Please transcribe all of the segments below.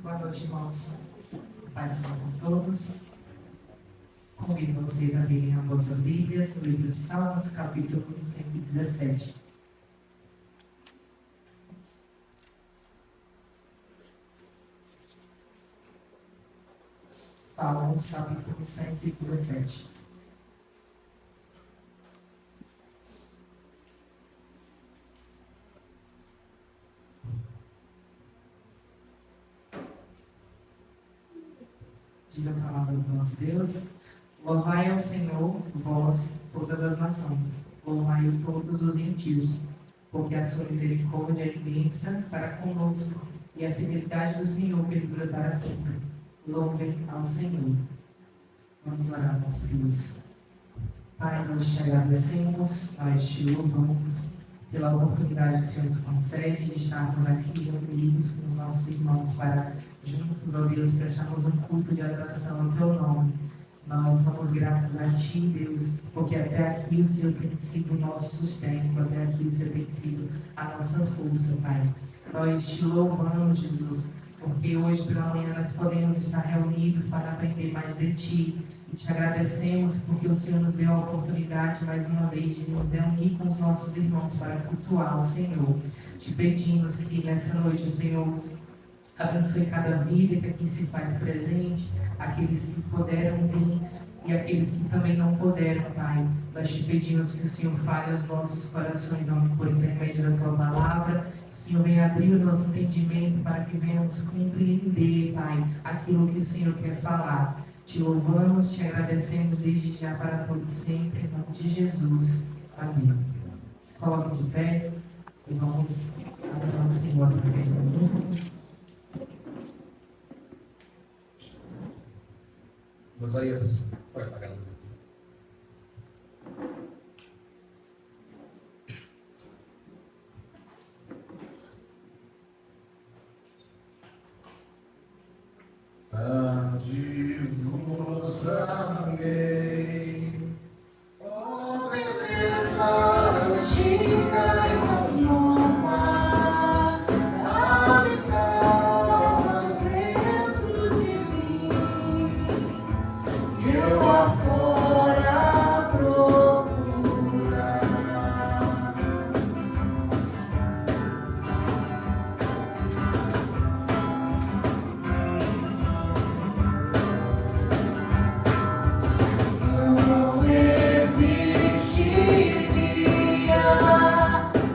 Boa noite, irmãos. Paz seja com todos. Convido vocês a abrirem as vossas Bíblias no livro de Salmos, capítulo 117. Salmos, capítulo 117. Diz a palavra do nosso Deus: louvai ao Senhor, vós, todas as nações, louvai-o todos os gentios, porque a sua misericórdia é imensa para conosco, e a fidelidade do Senhor perdura para sempre. Louvem ao Senhor. Vamos orar, meus filhos. Pai, nós te agradecemos, nós te louvamos pela oportunidade que o Senhor nos concede de estarmos aqui reunidos com os nossos irmãos para juntos, ó Deus, prestarmos um culto de adoração ao Teu nome. Nós somos gratos a Ti, Deus, porque até aqui o Senhor tem sido o nosso sustento, até aqui o Senhor tem sido a nossa força, Pai. Nós te louvamos, Jesus, porque hoje pela manhã nós podemos estar reunidos para aprender mais de Ti. E te agradecemos porque o Senhor nos deu a oportunidade mais uma vez de nos reunir com os nossos irmãos para cultuar o Senhor. Te pedimos que nessa noite o Senhor abençoe cada vida que aqui se faz presente, aqueles que puderam vir e aqueles que também não puderam, Pai. Nós te pedimos que o Senhor fale aos nossos corações por intermédio da Tua palavra. Que o Senhor venha abrir o nosso entendimento para que venhamos compreender, Pai, aquilo que o Senhor quer falar. Te louvamos, te agradecemos desde já para todos sempre, em nome de Jesus. Amém. Se coloque de pé e vamos adorar o Senhor através da música. Isaías, pode pagar. Vos amei, oh beleza antiga e tão nova, habitas dentro de mim, eu afora procurar. Não existiria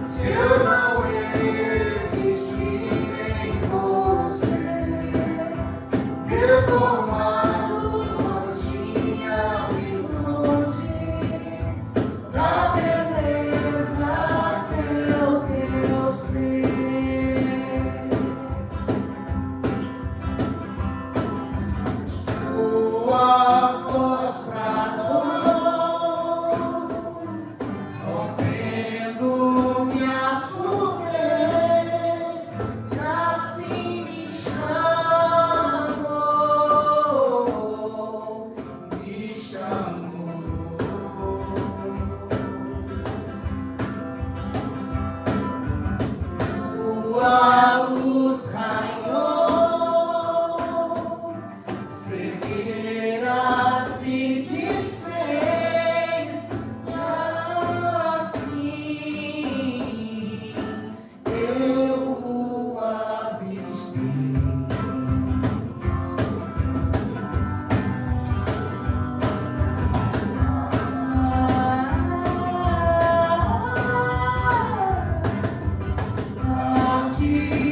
se eu não existir em você, deformado mantinha-me longe da beleza que eu ser. Sua voz bradou, rompendo minha surdez, e assim me chamou, me chamou. Tua luz raiou, cegueira se desfez, e assim eu o avistei. Tarde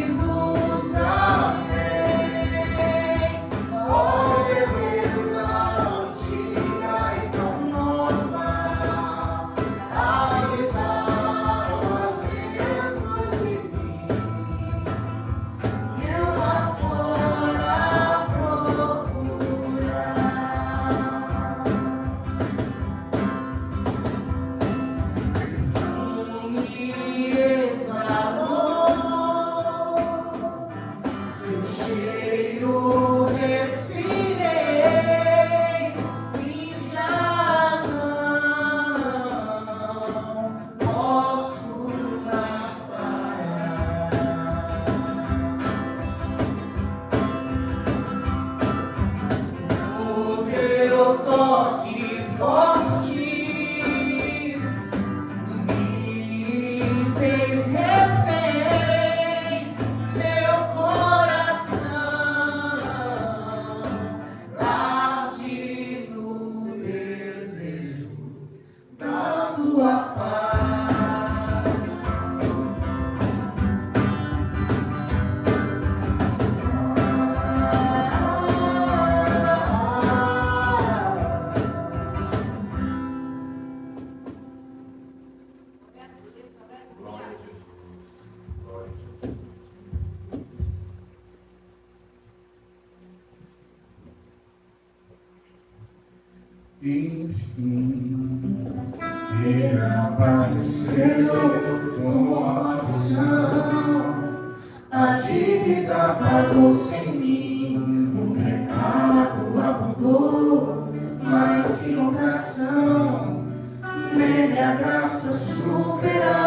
Enfim, ele apareceu, tomou a maçã, a dívida pagou-se em mim, o pecado abundou, mas em oração, nele a graça superabundou.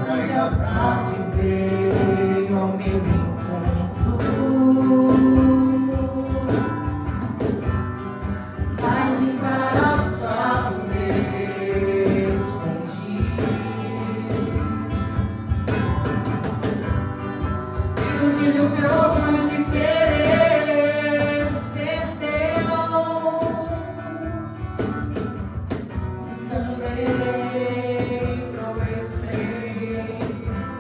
Olha pra te ver ao meu encontro, mas embaraçado me escondi. Iludido pelo orgulho de querer ser Deus, também tropecei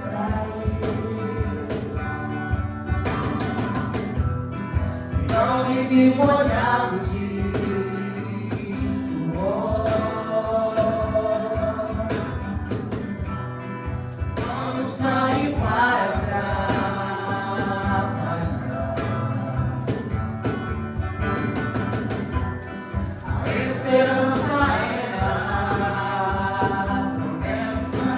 pra ele. Não vivi molhado de suor, quando saí para trabalhar, a esperança era a promessa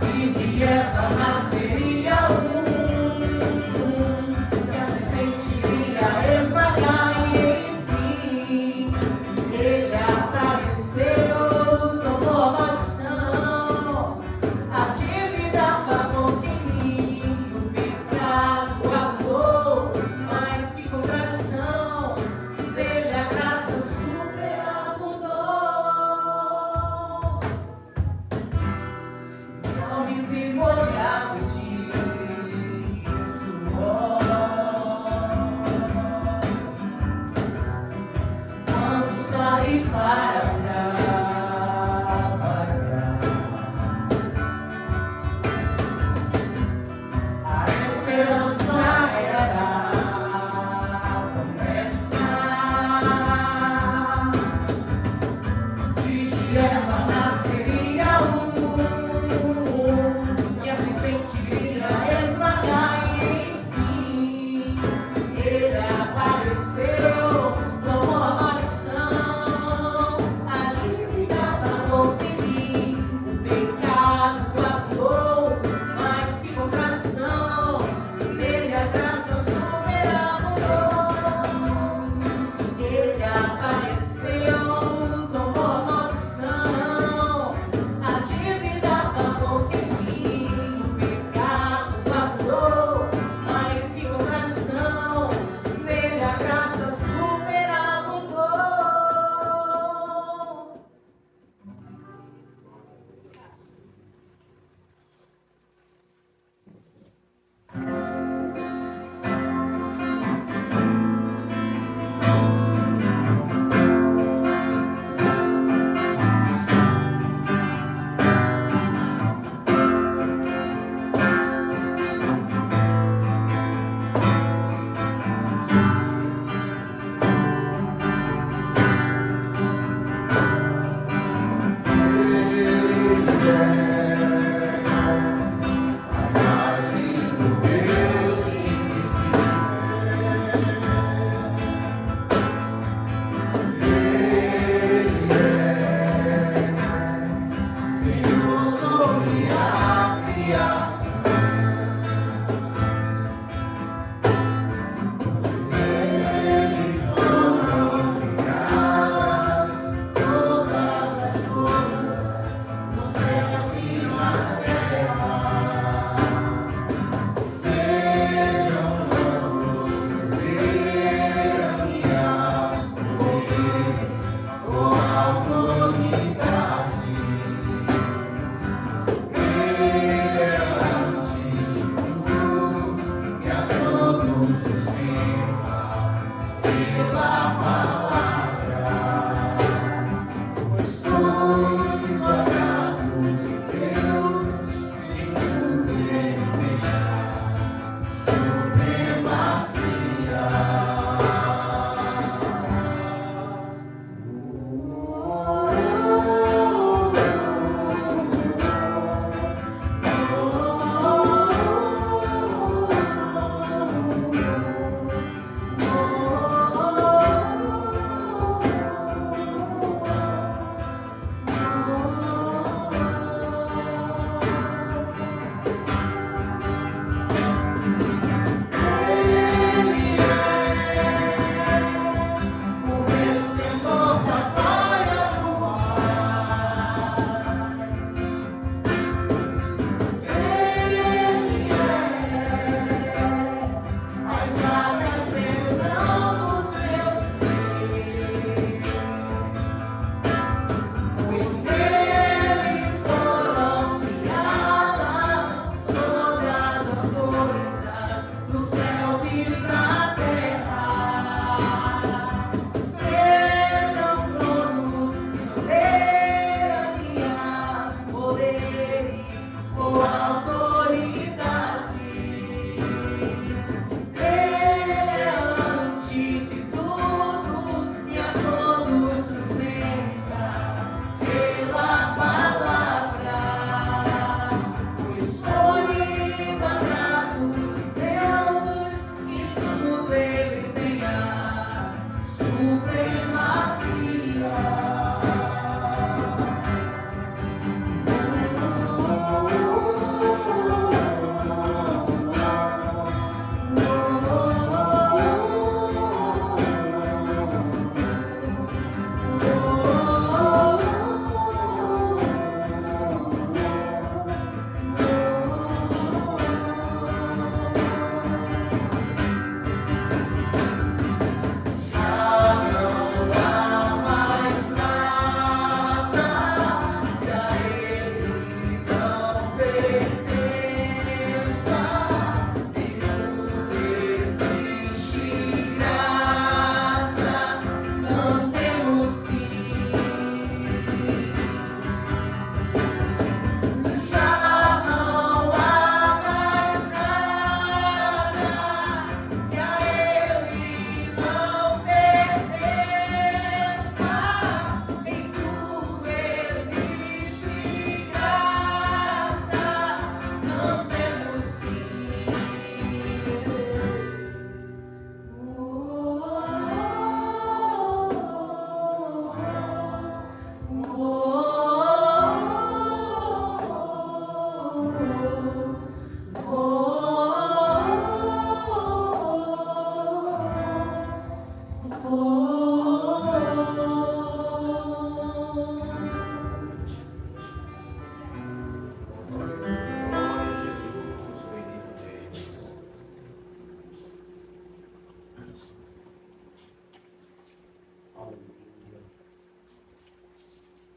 que de Eva nasceria que a serpente iria esmagar e enfim ele apareceu, tomou a maçã, a dívida pagou-se em mim, o pecado acabou, mas que contradição, dele a graça superabundou. Não vivi molhado de suor, quando saí para trabalhar, a esperança era a promessa que de Eva nasceria que a serpente iria esmagar e enfim ele apareceu, tomou a maçã,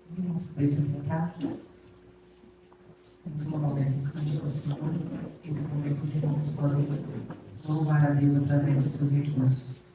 Os irmãos podem se sentar. Vamos uma conversa cântico ao Senhor. Nesse momento, os irmãos podem louvar a Deus através dos seus recursos.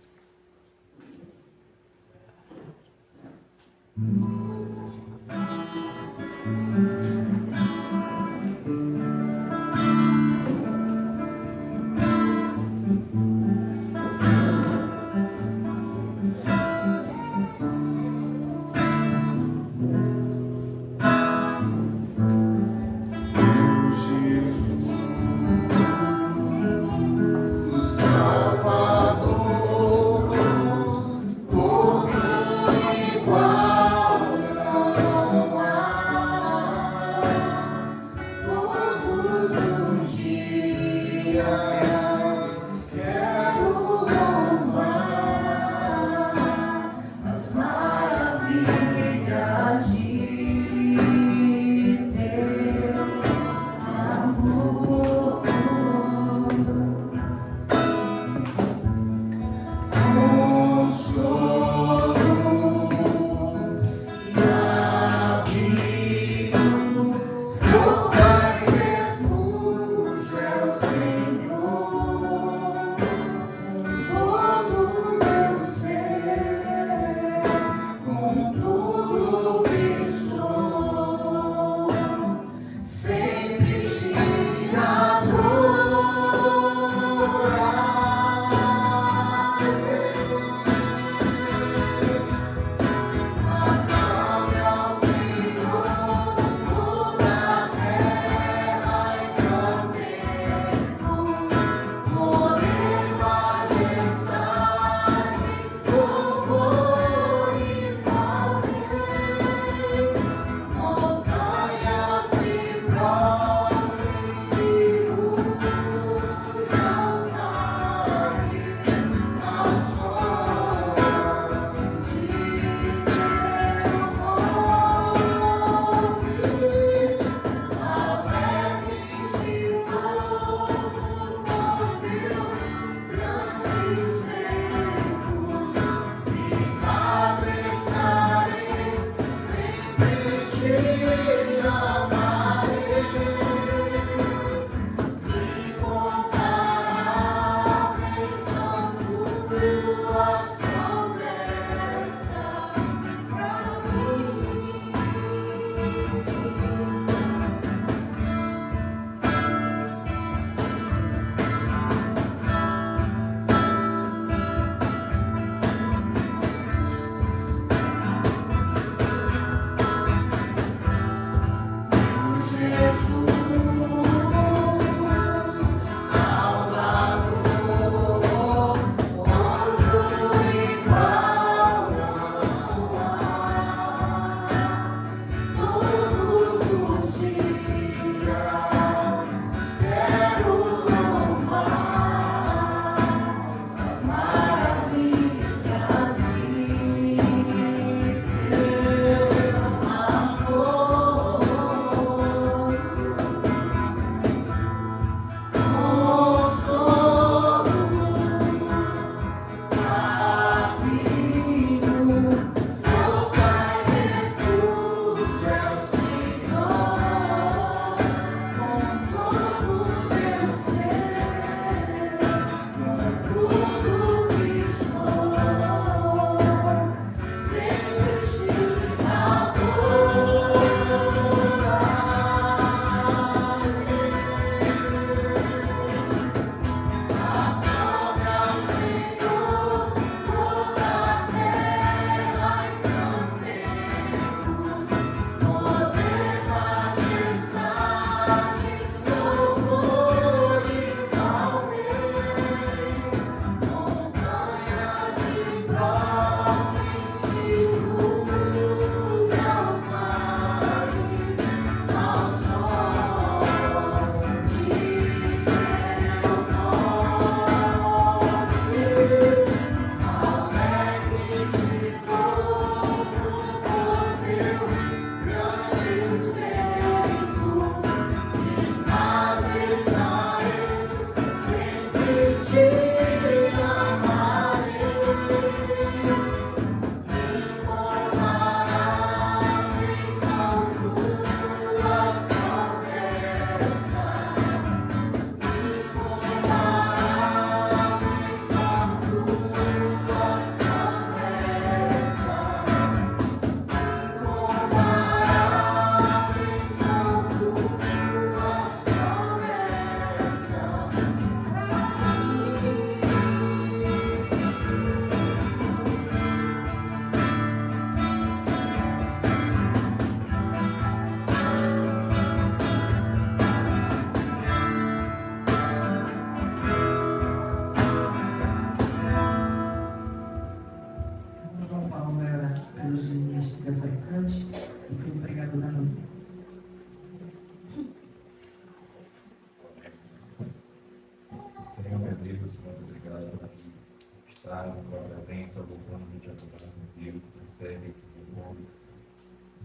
referência de nomes,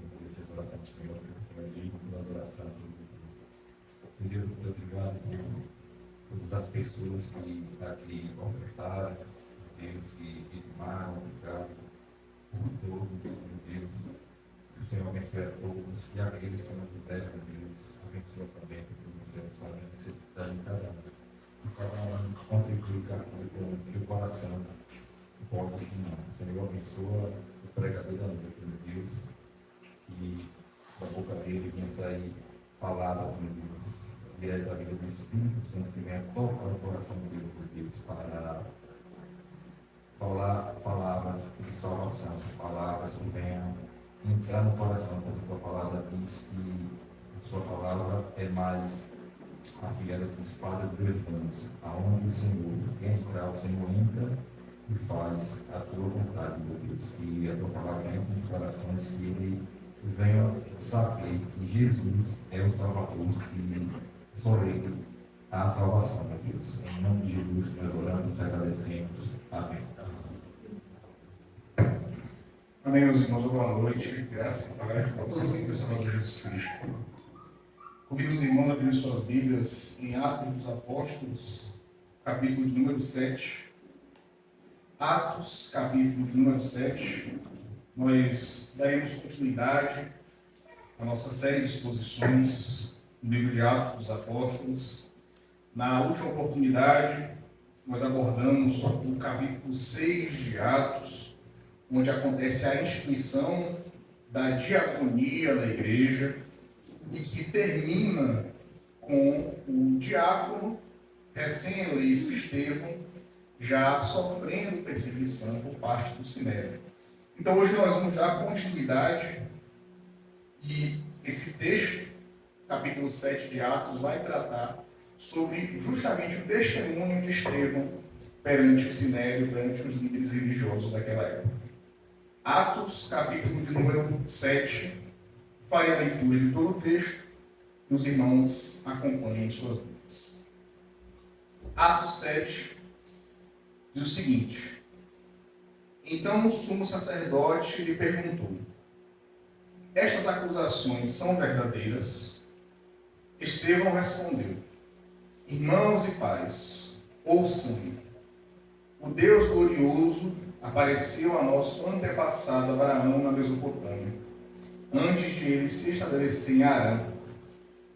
de adoração do Senhor, que o Senhor é digno de adoração. Deus, muito obrigado por todas as pessoas que aqui ofertaram, Deus, que dizimaram, obrigado por todos, meu Deus. Que o Senhor abençoe a todos e aqueles que não puderam, Deus, abençoe também, porque o Senhor sabe a necessidade de cada um. E cada um contribui com o coração pode imaginar. O Senhor abençoa o pregador da noite, meu Deus, que da boca dele venha sair palavras, meu Deus, direto da vida do Espírito Santo, que venha tocar o coração dele, meu Deus, para falar palavras de salvação, palavras que venham entrar no coração, porque a tua palavra diz que a sua palavra é mais afilhada que espada de dois gumes, aonde o Senhor entra, o Senhor entra e faz a tua vontade, meu Deus, que a tua palavra entre nos corações, que ele venha saber que Jesus é o Salvador, que só ele há a salvação, meu Deus. Em nome de Jesus, nós oramos e te agradecemos. Amém. Amém, meus irmãos, boa noite, graças a Deus, a todos em pessoal de Jesus Cristo. Convido os irmãos a abrir suas Bíblias em Atos dos Apóstolos, capítulo de número 7. Atos, capítulo de número 7. Nós daremos continuidade à nossa série de exposições no livro de Atos dos Apóstolos. Na última oportunidade, nós abordamos o capítulo 6 de Atos, onde acontece a instituição da diaconia na igreja e que termina com o diácono recém-eleito Estevão já sofrendo perseguição por parte do Sinédrio. Então hoje nós vamos dar continuidade e esse texto, capítulo 7 de Atos, vai tratar sobre justamente o testemunho de Estevão perante o Sinédrio, perante os líderes religiosos daquela época. Atos, capítulo de número 7, farei a leitura de todo o texto e os irmãos acompanhem suas Bíblias. Atos 7 diz o seguinte: então o sumo sacerdote lhe perguntou: estas acusações são verdadeiras? Estevão respondeu: irmãos e pais, ouçam-me. O Deus glorioso apareceu a nosso antepassado Abraão na Mesopotâmia, antes de ele se estabelecer em Harã,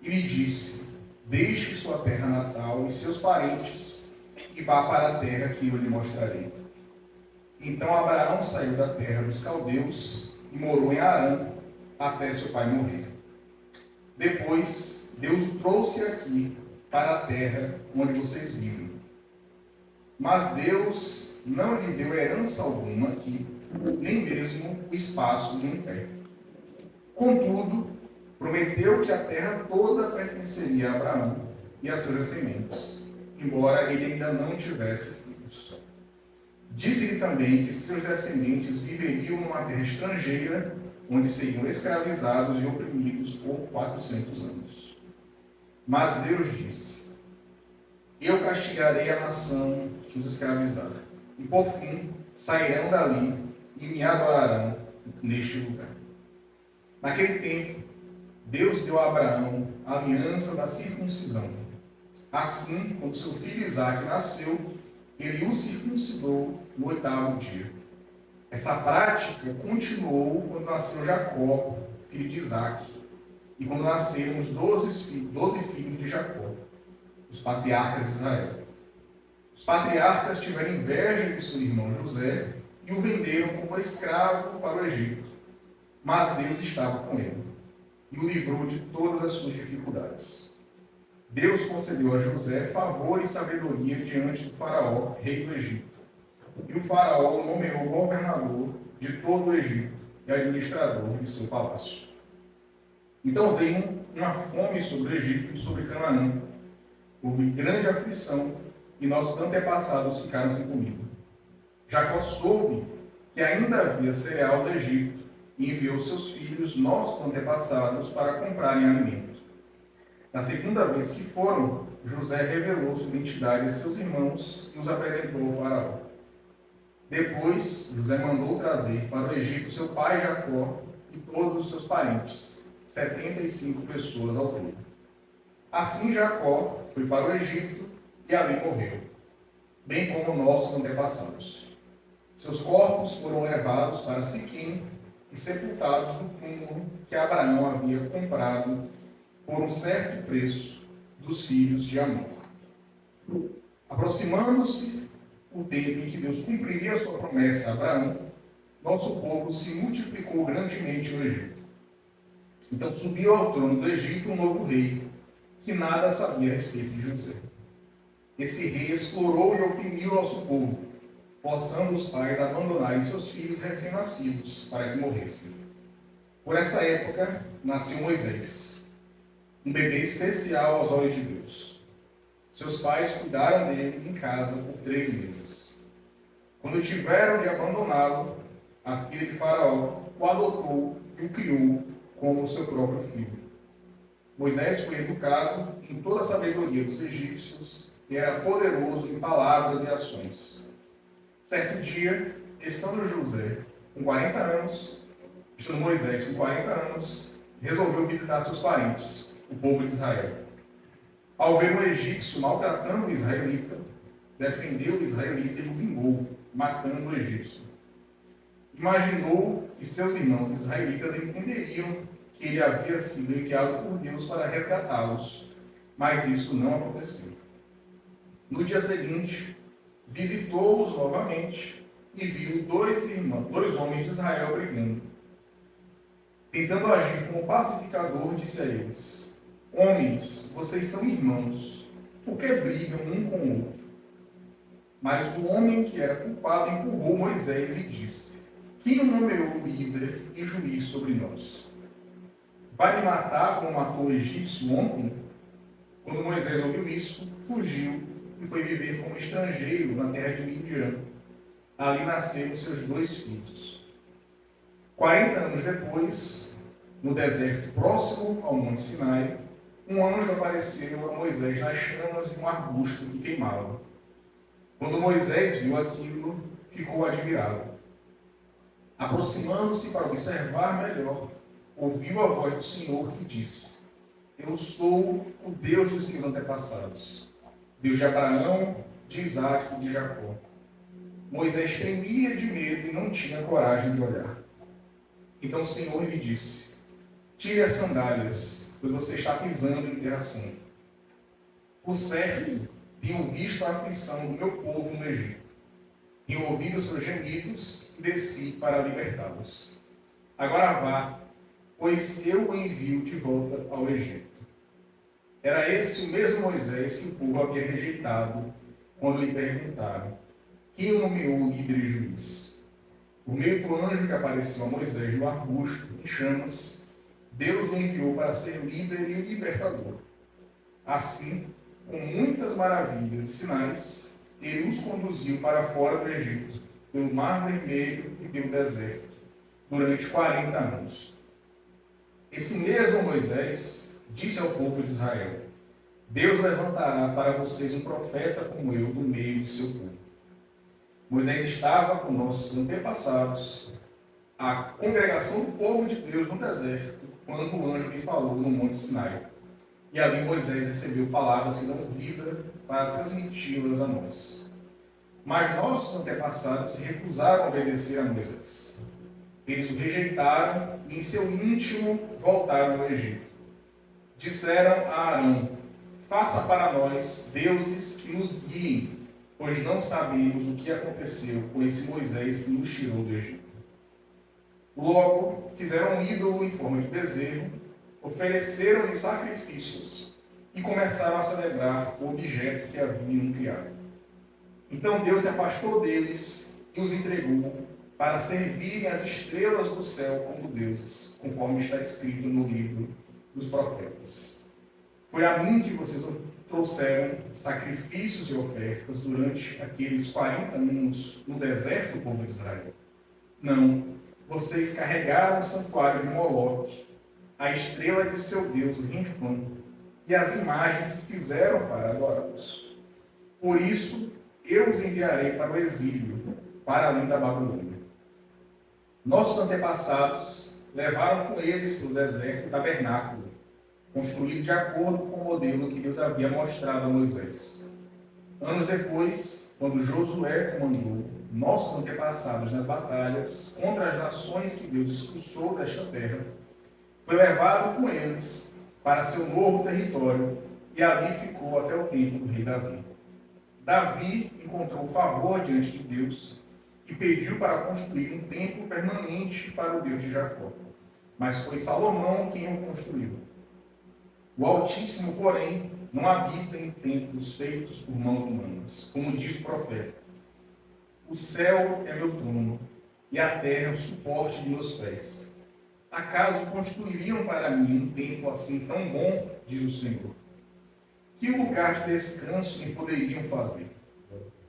e lhe disse: deixe sua terra natal e seus parentes e vá para a terra que eu lhe mostrarei. Então Abraão saiu da terra dos caldeus e morou em Harã até seu pai morrer. Depois Deus o trouxe aqui para a terra onde vocês vivem. Mas Deus não lhe deu herança alguma aqui, nem mesmo o espaço de um pé. Contudo, prometeu que a terra toda pertenceria a Abraão e a seus descendentes, embora ele ainda não tivesse filhos. Disse-lhe também que seus descendentes viveriam numa terra estrangeira, onde seriam escravizados e oprimidos por 400 anos. Mas Deus disse: eu castigarei a nação que os escravizar, e por fim sairão dali e me adorarão neste lugar. Naquele tempo, Deus deu a Abraão a aliança da circuncisão. Assim, quando seu filho Isaque nasceu, ele o circuncidou no 8º dia. Essa prática continuou quando nasceu Jacó, filho de Isaque, e quando nasceram os 12 filhos de Jacó, os patriarcas de Israel. Os patriarcas tiveram inveja de seu irmão José e o venderam como escravo para o Egito. Mas Deus estava com ele e o livrou de todas as suas dificuldades. Deus concedeu a José favor e sabedoria diante do faraó, rei do Egito. E o faraó o nomeou governador de todo o Egito e administrador de seu palácio. Então veio uma fome sobre o Egito e sobre Canaã. Houve grande aflição e nossos antepassados ficaram sem comida. Jacó soube que ainda havia cereal do Egito e enviou seus filhos, nossos antepassados, para comprarem alimento. Na segunda vez que foram, José revelou sua identidade a seus irmãos e os apresentou ao faraó. Depois, José mandou trazer para o Egito seu pai Jacó e todos os seus parentes, 75 pessoas ao todo. Assim Jacó foi para o Egito e ali morreu, bem como nossos antepassados. Seus corpos foram levados para Siquém e sepultados no túmulo que Abraão havia comprado por um certo preço dos filhos de Amor. Aproximando-se o tempo em que Deus cumpriria a sua promessa a Abraão, nosso povo se multiplicou grandemente no Egito. Então subiu ao trono do Egito um novo rei, que nada sabia a respeito de José. Esse rei explorou e oprimiu o nosso povo, forçando os pais a abandonarem seus filhos recém-nascidos para que morressem. Por essa época, nasceu Moisés, um bebê especial aos olhos de Deus. Seus pais cuidaram dele em casa por 3 meses. Quando tiveram de abandoná-lo, a filha de Faraó o adotou e o criou como seu próprio filho. Moisés foi educado em toda a sabedoria dos egípcios e era poderoso em palavras e ações. Certo dia, estando Moisés com 40 anos, resolveu visitar seus parentes, o povo de Israel. Ao ver um egípcio maltratando o israelita, defendeu o israelita e o vingou, matando o egípcio. Imaginou que seus irmãos israelitas entenderiam que ele havia sido enviado por Deus para resgatá-los, mas isso não aconteceu. No dia seguinte, visitou-os novamente e viu 2 homens de Israel brigando. Tentando agir como pacificador, disse a eles: Homens, vocês são irmãos, por que brigam um com o outro? Mas o homem que era culpado empurrou Moisés e disse: Quem o nomeou líder e juiz sobre nós? Vai me matar como matou o egípcio ontem? Quando Moisés ouviu isso, fugiu e foi viver como estrangeiro na terra de Midian. Ali nasceram seus 2 filhos. 40 anos depois, no deserto próximo ao Monte Sinai, um anjo apareceu a Moisés nas chamas de um arbusto que queimava. Quando Moisés viu aquilo, ficou admirado. Aproximando-se para observar melhor, ouviu a voz do Senhor que disse: Eu sou o Deus dos seus antepassados, Deus de Abraão, de Isaque e de Jacó. Moisés tremia de medo e não tinha coragem de olhar. Então o Senhor lhe disse: Tire as sandálias, pois você está pisando em terra santa. Por certo, tenho visto a aflição do meu povo no Egito. Tenho ouvido os seus gemidos e desci para libertá-los. Agora vá, pois eu o envio de volta ao Egito. Era esse o mesmo Moisés que o povo havia rejeitado quando lhe perguntaram: Quem o nomeou líder e juiz? Por meio do anjo que apareceu a Moisés no arbusto, em chamas, Deus o enviou para ser líder e libertador. Assim, com muitas maravilhas e sinais, ele os conduziu para fora do Egito, pelo Mar Vermelho e pelo deserto, durante 40 anos. Esse mesmo Moisés disse ao povo de Israel: Deus levantará para vocês um profeta como eu do meio de seu povo. Moisés estava com nossos antepassados, a congregação do povo de Deus no deserto, quando o anjo lhe falou no Monte Sinai. E ali Moisés recebeu palavras que dão vida para transmiti-las a nós. Mas nossos antepassados se recusaram a obedecer a Moisés. Eles o rejeitaram e em seu íntimo voltaram ao Egito. Disseram a Arão: Faça para nós deuses que nos guiem, pois não sabemos o que aconteceu com esse Moisés que nos tirou do Egito. Logo, fizeram um ídolo em forma de bezerro, ofereceram-lhe sacrifícios e começaram a celebrar o objeto que haviam criado. Então Deus se afastou deles e os entregou para servirem as estrelas do céu como deuses, conforme está escrito no livro dos profetas. Foi a mim que vocês trouxeram sacrifícios e ofertas durante aqueles 40 anos no deserto do povo de Israel. Não, vocês carregaram o santuário de Moloque, a estrela de seu Deus Renfã, e as imagens que fizeram para adorá-los. Por isso, eu os enviarei para o exílio, para além da Babilônia. Nossos antepassados levaram com eles para o deserto o tabernáculo, construído de acordo com o modelo que Deus havia mostrado a Moisés. Anos depois, quando Josué comandou nossos antepassados nas batalhas contra as nações que Deus expulsou desta terra, foi levado com eles para seu novo território e ali ficou até o tempo do rei Davi. Davi encontrou favor diante de Deus e pediu para construir um templo permanente para o Deus de Jacó. Mas foi Salomão quem o construiu. O Altíssimo, porém, não habita em templos feitos por mãos humanas, como diz o profeta. O céu é meu trono e a terra é o suporte de meus pés. Acaso construiriam para mim um templo assim tão bom, diz o Senhor? Que lugar de descanso me poderiam fazer?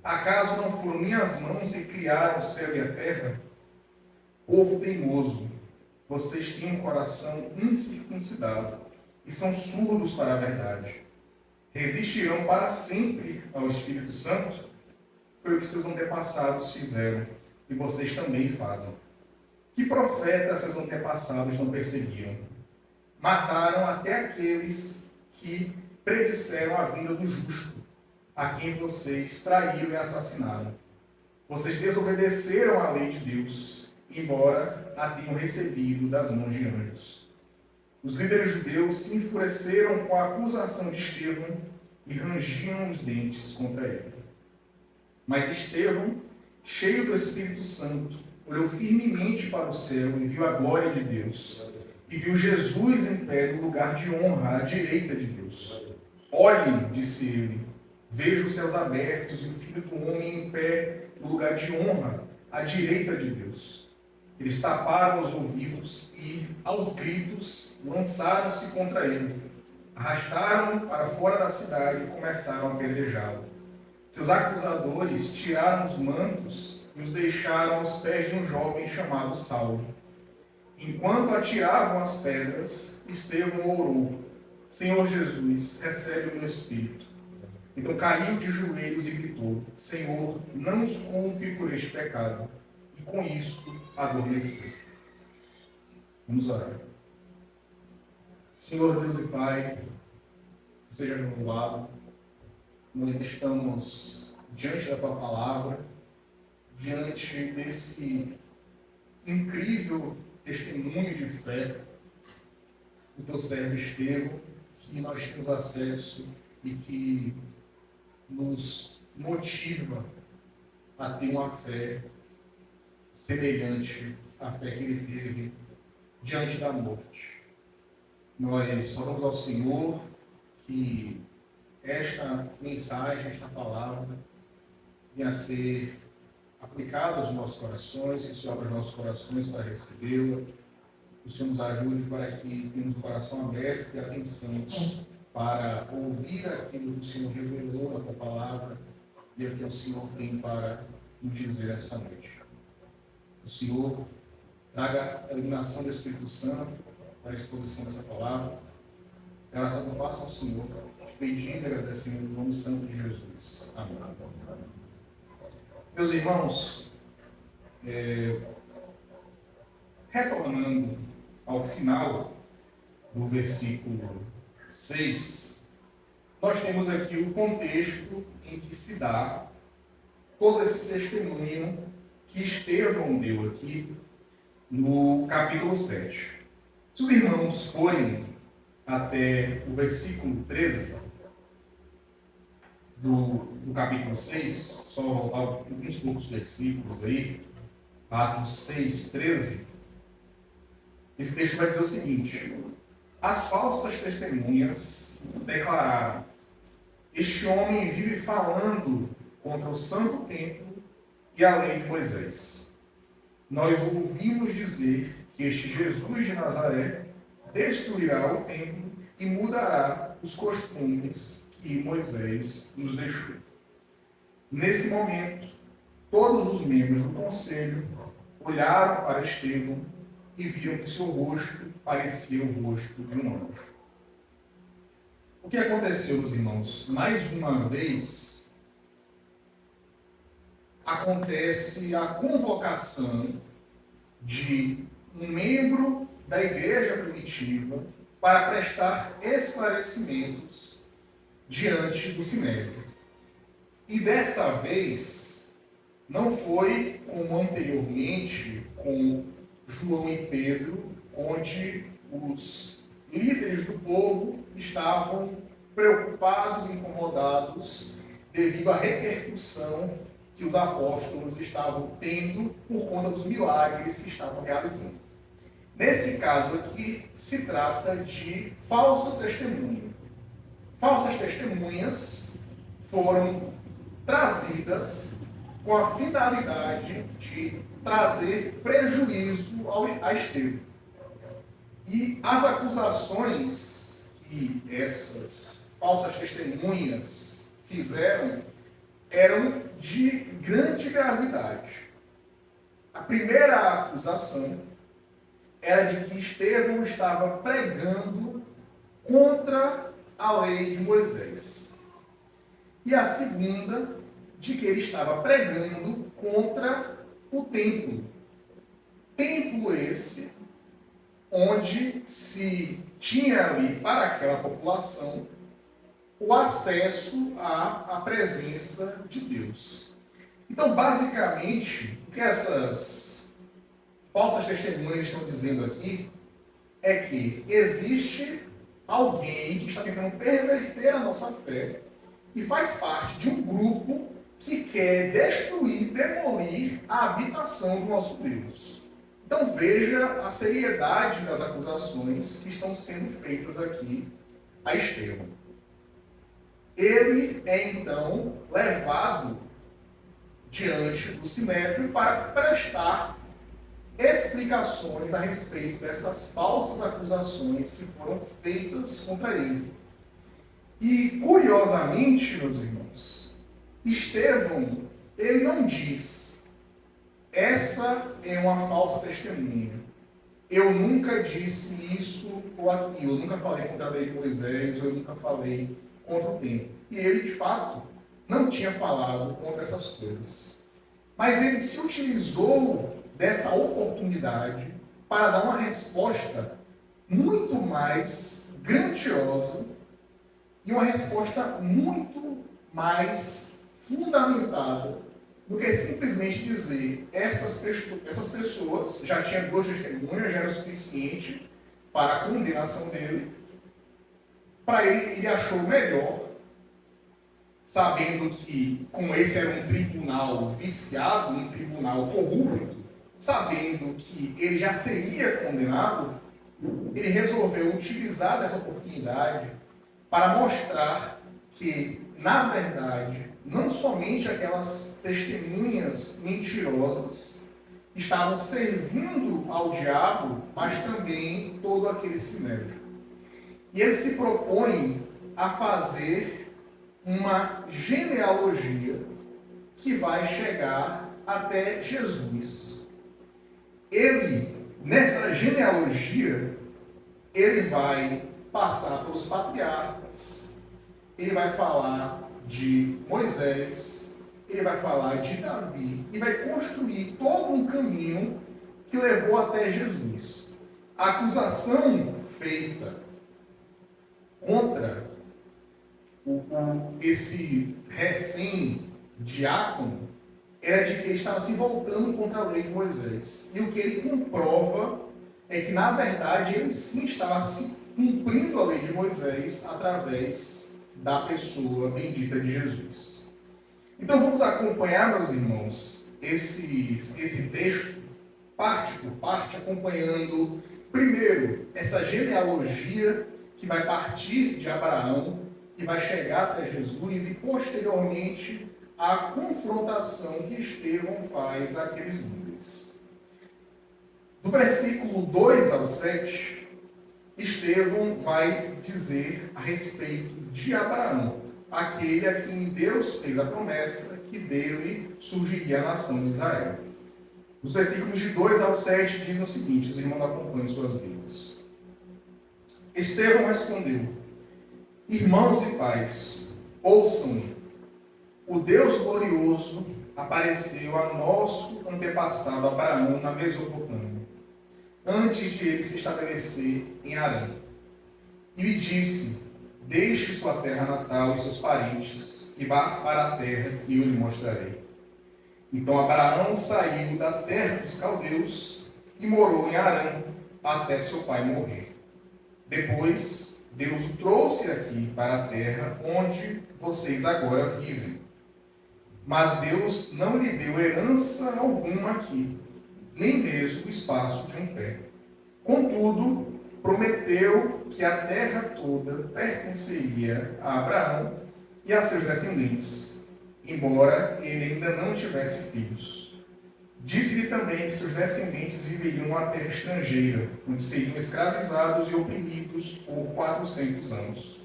Acaso não foram minhas mãos que criaram o céu e a terra? Povo teimoso, vocês têm um coração incircuncidado e são surdos para a verdade. Resistirão para sempre ao Espírito Santo? Foi o que seus antepassados fizeram e vocês também fazem. Que profetas seus antepassados não perseguiram? Mataram até aqueles que predisseram a vinda do justo, a quem vocês traíram e assassinaram. Vocês desobedeceram à lei de Deus, embora a tenham recebido das mãos de anjos. Os líderes judeus se enfureceram com a acusação de Estevão e rangiam os dentes contra ele. Mas Estevão, cheio do Espírito Santo, olhou firmemente para o céu e viu a glória de Deus, e viu Jesus em pé no lugar de honra, à direita de Deus. Olhem, disse ele, vejo os céus abertos e o Filho do Homem em pé no lugar de honra, à direita de Deus. Eles taparam os ouvidos e, aos gritos, lançaram-se contra ele. Arrastaram-no para fora da cidade e começaram a apedrejá-lo. Seus acusadores tiraram os mantos e os deixaram aos pés de um jovem chamado Saulo. Enquanto atiravam as pedras, Estevão orou: Senhor Jesus, recebe o meu espírito. Então caiu de joelhos e gritou: Senhor, não os culpe por este pecado. E com isto adormeceu. Vamos orar. Senhor Deus e Pai, seja louvado. Nós estamos diante da Tua palavra, diante desse incrível testemunho de fé do Teu servo Estevão, que nós temos acesso e que nos motiva a ter uma fé semelhante à fé que ele teve diante da morte. Nós oramos ao Senhor que esta mensagem, esta palavra, venha a ser aplicada aos nossos corações, que o Senhor abra os nossos corações para recebê-la, que o Senhor nos ajude para que tenhamos o coração aberto e atenção para ouvir aquilo que o Senhor revelou na Tua palavra e o que o Senhor tem para nos dizer esta noite. O Senhor traga a iluminação do Espírito Santo para a exposição dessa palavra. A oração que eu faço ao Senhor, pedindo e agradecendo no nome santo de Jesus. Amém. Meus irmãos, retornando ao final do versículo 6, nós temos aqui o contexto em que se dá todo esse testemunho que Estevão deu aqui no capítulo 7. Se os irmãos forem até o versículo 13 do capítulo 6, só voltar alguns poucos versículos aí, Atos 6, 13, esse texto vai dizer o seguinte: as falsas testemunhas declararam: este homem vive falando contra o santo templo e a lei de Moisés. Nós ouvimos dizer que este Jesus de Nazaré destruirá o templo e mudará os costumes que Moisés nos deixou. Nesse momento, todos os membros do conselho olharam para Estevão e viram que seu rosto parecia o rosto de um anjo. O que aconteceu, meus irmãos? Mais uma vez, acontece a convocação de um membro da igreja primitiva para prestar esclarecimentos diante do Sinédrio. E dessa vez, não foi como anteriormente com João e Pedro, onde os líderes do povo estavam preocupados, incomodados, devido à repercussão que os apóstolos estavam tendo por conta dos milagres que estavam realizando. Nesse caso aqui, se trata de falso testemunho. Falsas testemunhas foram trazidas com a finalidade de trazer prejuízo a Estevão. E as acusações que essas falsas testemunhas fizeram eram de grande gravidade. A primeira acusação era de que Estevão estava pregando contra a lei de Moisés. E a segunda, de que ele estava pregando contra o templo. Templo esse, onde se tinha ali para aquela população o acesso à presença de Deus. Então, basicamente, o que essas falsas testemunhas estão dizendo aqui é que existe alguém que está tentando perverter a nossa fé e faz parte de um grupo que quer destruir, demolir a habitação do nosso Deus. Então veja a seriedade das acusações que estão sendo feitas aqui a Estevão. Ele é então levado diante do Sinédrio para prestar explicações a respeito dessas falsas acusações que foram feitas contra ele. E, curiosamente, meus irmãos, Estevão, ele não diz: essa é uma falsa testemunha. Eu nunca disse isso ou aquilo. Eu nunca falei contra a lei de Moisés, ou eu nunca falei contra o templo. E ele, de fato, não tinha falado contra essas coisas. Mas ele se utilizou dessa oportunidade para dar uma resposta muito mais grandiosa e uma resposta muito mais fundamentada do que simplesmente dizer essas pessoas já tinham 2 testemunhas, já era o suficiente para a condenação dele. Para ele achou melhor, sabendo que, como esse era um tribunal viciado, um tribunal corrupto, sabendo que ele já seria condenado, ele resolveu utilizar dessa oportunidade para mostrar que, na verdade, não somente aquelas testemunhas mentirosas estavam servindo ao diabo, mas também todo aquele sinédrio. E ele se propõe a fazer uma genealogia que vai chegar até Jesus. Ele, nessa genealogia, ele vai passar pelos patriarcas, ele vai falar de Moisés, ele vai falar de Davi, e vai construir todo um caminho que levou até Jesus. A acusação feita contra esse recém-diácono era de que ele estava se voltando contra a lei de Moisés. E o que ele comprova é que, na verdade, ele sim estava se cumprindo a lei de Moisés através da pessoa bendita de Jesus. Então vamos acompanhar, meus irmãos, esse texto, parte por parte, acompanhando primeiro essa genealogia que vai partir de Abraão e vai chegar até Jesus, e posteriormente a confrontação que Estevão faz àqueles líderes. Do versículo 2 ao 7, Estevão vai dizer a respeito de Abraão, aquele a quem Deus fez a promessa que dele surgiria a nação de Israel. Os versículos de 2 ao 7 dizem o seguinte, os irmãos acompanham suas Bíblias. Estevão respondeu: irmãos e pais, ouçam-me. O Deus glorioso apareceu a nosso antepassado Abraão na Mesopotâmia, antes de ele se estabelecer em Harã. E lhe disse: deixe sua terra natal e seus parentes, e vá para a terra que eu lhe mostrarei. Então Abraão saiu da terra dos caldeus e morou em Harã até seu pai morrer. Depois, Deus o trouxe aqui para a terra onde vocês agora vivem. Mas Deus não lhe deu herança alguma aqui, nem mesmo o espaço de um pé. Contudo, prometeu que a terra toda pertenceria a Abraão e a seus descendentes, embora ele ainda não tivesse filhos. Disse-lhe também que seus descendentes viveriam numa terra estrangeira, onde seriam escravizados e oprimidos por 400 anos.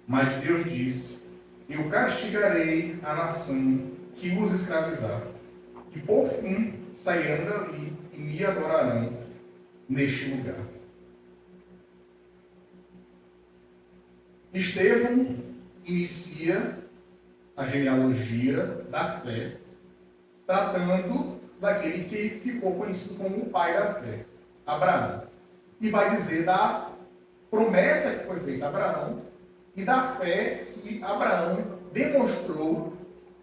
Mas Deus disse: eu castigarei a nação que os escravizar, e por fim sairão dali e me adorarão neste lugar. Estevão inicia a genealogia da fé, tratando daquele que ficou conhecido como o pai da fé, Abraão. E vai dizer da promessa que foi feita a Abraão e da fé que Abraão demonstrou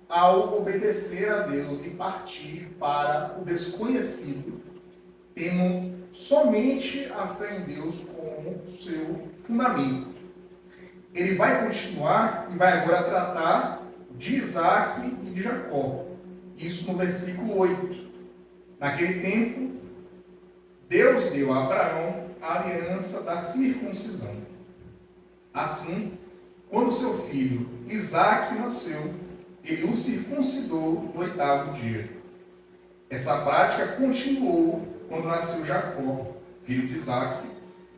ao obedecer a Deus e partir para o desconhecido, tendo somente a fé em Deus como seu fundamento. Ele vai continuar e vai agora tratar de Isaac e de Jacó. Isso no versículo 8. Naquele tempo, Deus deu a Abraão a aliança da circuncisão. Assim, quando seu filho Isaac nasceu, ele o circuncidou no 8º dia. Essa prática continuou quando nasceu Jacó, filho de Isaac,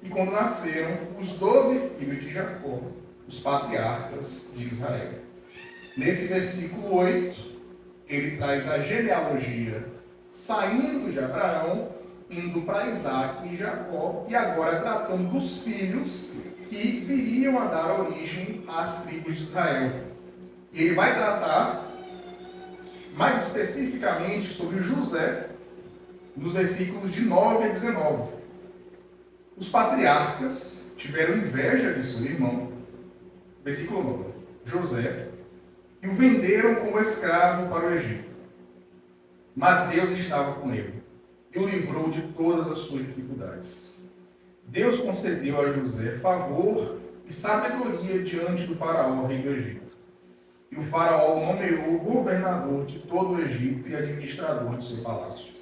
e quando nasceram os 12 filhos de Jacó, os patriarcas de Israel. Nesse versículo 8, ele traz a genealogia, saindo de Abraão, indo para Isaac e Jacó, e agora tratando dos filhos que viriam a dar origem às tribos de Israel. E ele vai tratar mais especificamente sobre José, nos versículos de 9 a 19. Os patriarcas tiveram inveja de seu irmão, versículo 9, José, e o venderam como escravo para o Egito. Mas Deus estava com ele e o livrou de todas as suas dificuldades. Deus concedeu a José favor e sabedoria diante do faraó, rei do Egito. E o faraó o nomeou governador de todo o Egito e administrador de seu palácio.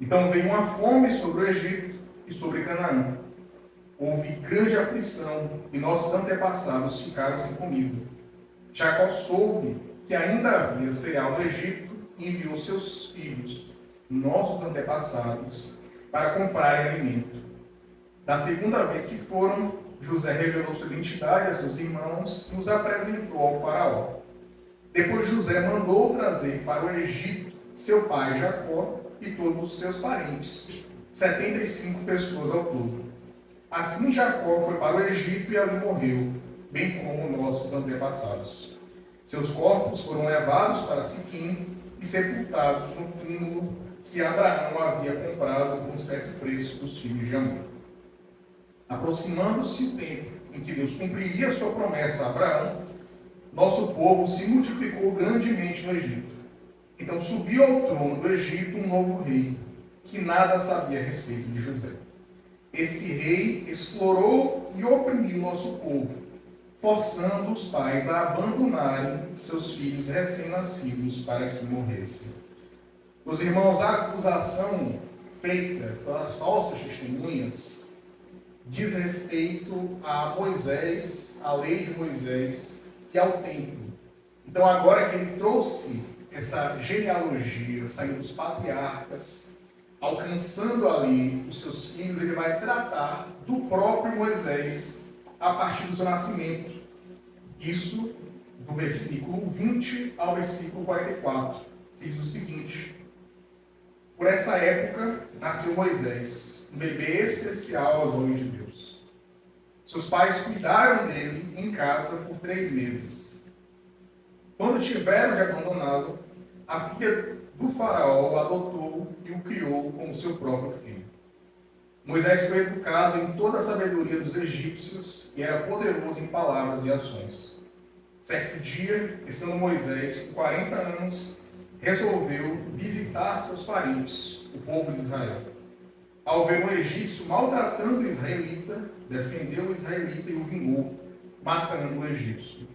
Então veio uma fome sobre o Egito e sobre Canaã. Houve grande aflição e nossos antepassados ficaram sem comida. Jacó soube que ainda havia cereal no Egito e enviou seus filhos, nossos antepassados, para comprarem alimento. Da segunda vez que foram, José revelou sua identidade a seus irmãos e os apresentou ao faraó. Depois José mandou trazer para o Egito seu pai Jacó e todos os seus parentes, 75 pessoas ao todo. Assim Jacó foi para o Egito e ali morreu, bem como nossos antepassados. Seus corpos foram levados para Siquém e sepultados no túmulo que Abraão havia comprado com certo preço dos filhos de Amor. Aproximando-se o tempo em que Deus cumpriria sua promessa a Abraão, nosso povo se multiplicou grandemente no Egito. Então subiu ao trono do Egito um novo rei, que nada sabia a respeito de José. Esse rei explorou e oprimiu nosso povo, forçando os pais a abandonarem seus filhos recém-nascidos para que morressem. Os irmãos, a acusação feita pelas falsas testemunhas diz respeito a Moisés, a lei de Moisés, e ao templo. Então, agora que ele trouxe essa genealogia, saindo dos patriarcas, alcançando ali os seus filhos, ele vai tratar do próprio Moisés a partir do seu nascimento. Isso do versículo 20 ao versículo 44, que diz o seguinte: por essa época nasceu Moisés, um bebê especial aos olhos de Deus. Seus pais cuidaram dele em casa por 3 meses. Quando tiveram de abandoná-lo, a filha do faraó o adotou e o criou como seu próprio filho. Moisés foi educado em toda a sabedoria dos egípcios e era poderoso em palavras e ações. Certo dia, estando Moisés com 40 anos, resolveu visitar seus parentes, o povo de Israel. Ao ver um egípcio maltratando o israelita, defendeu o israelita e o vingou, matando o egípcio.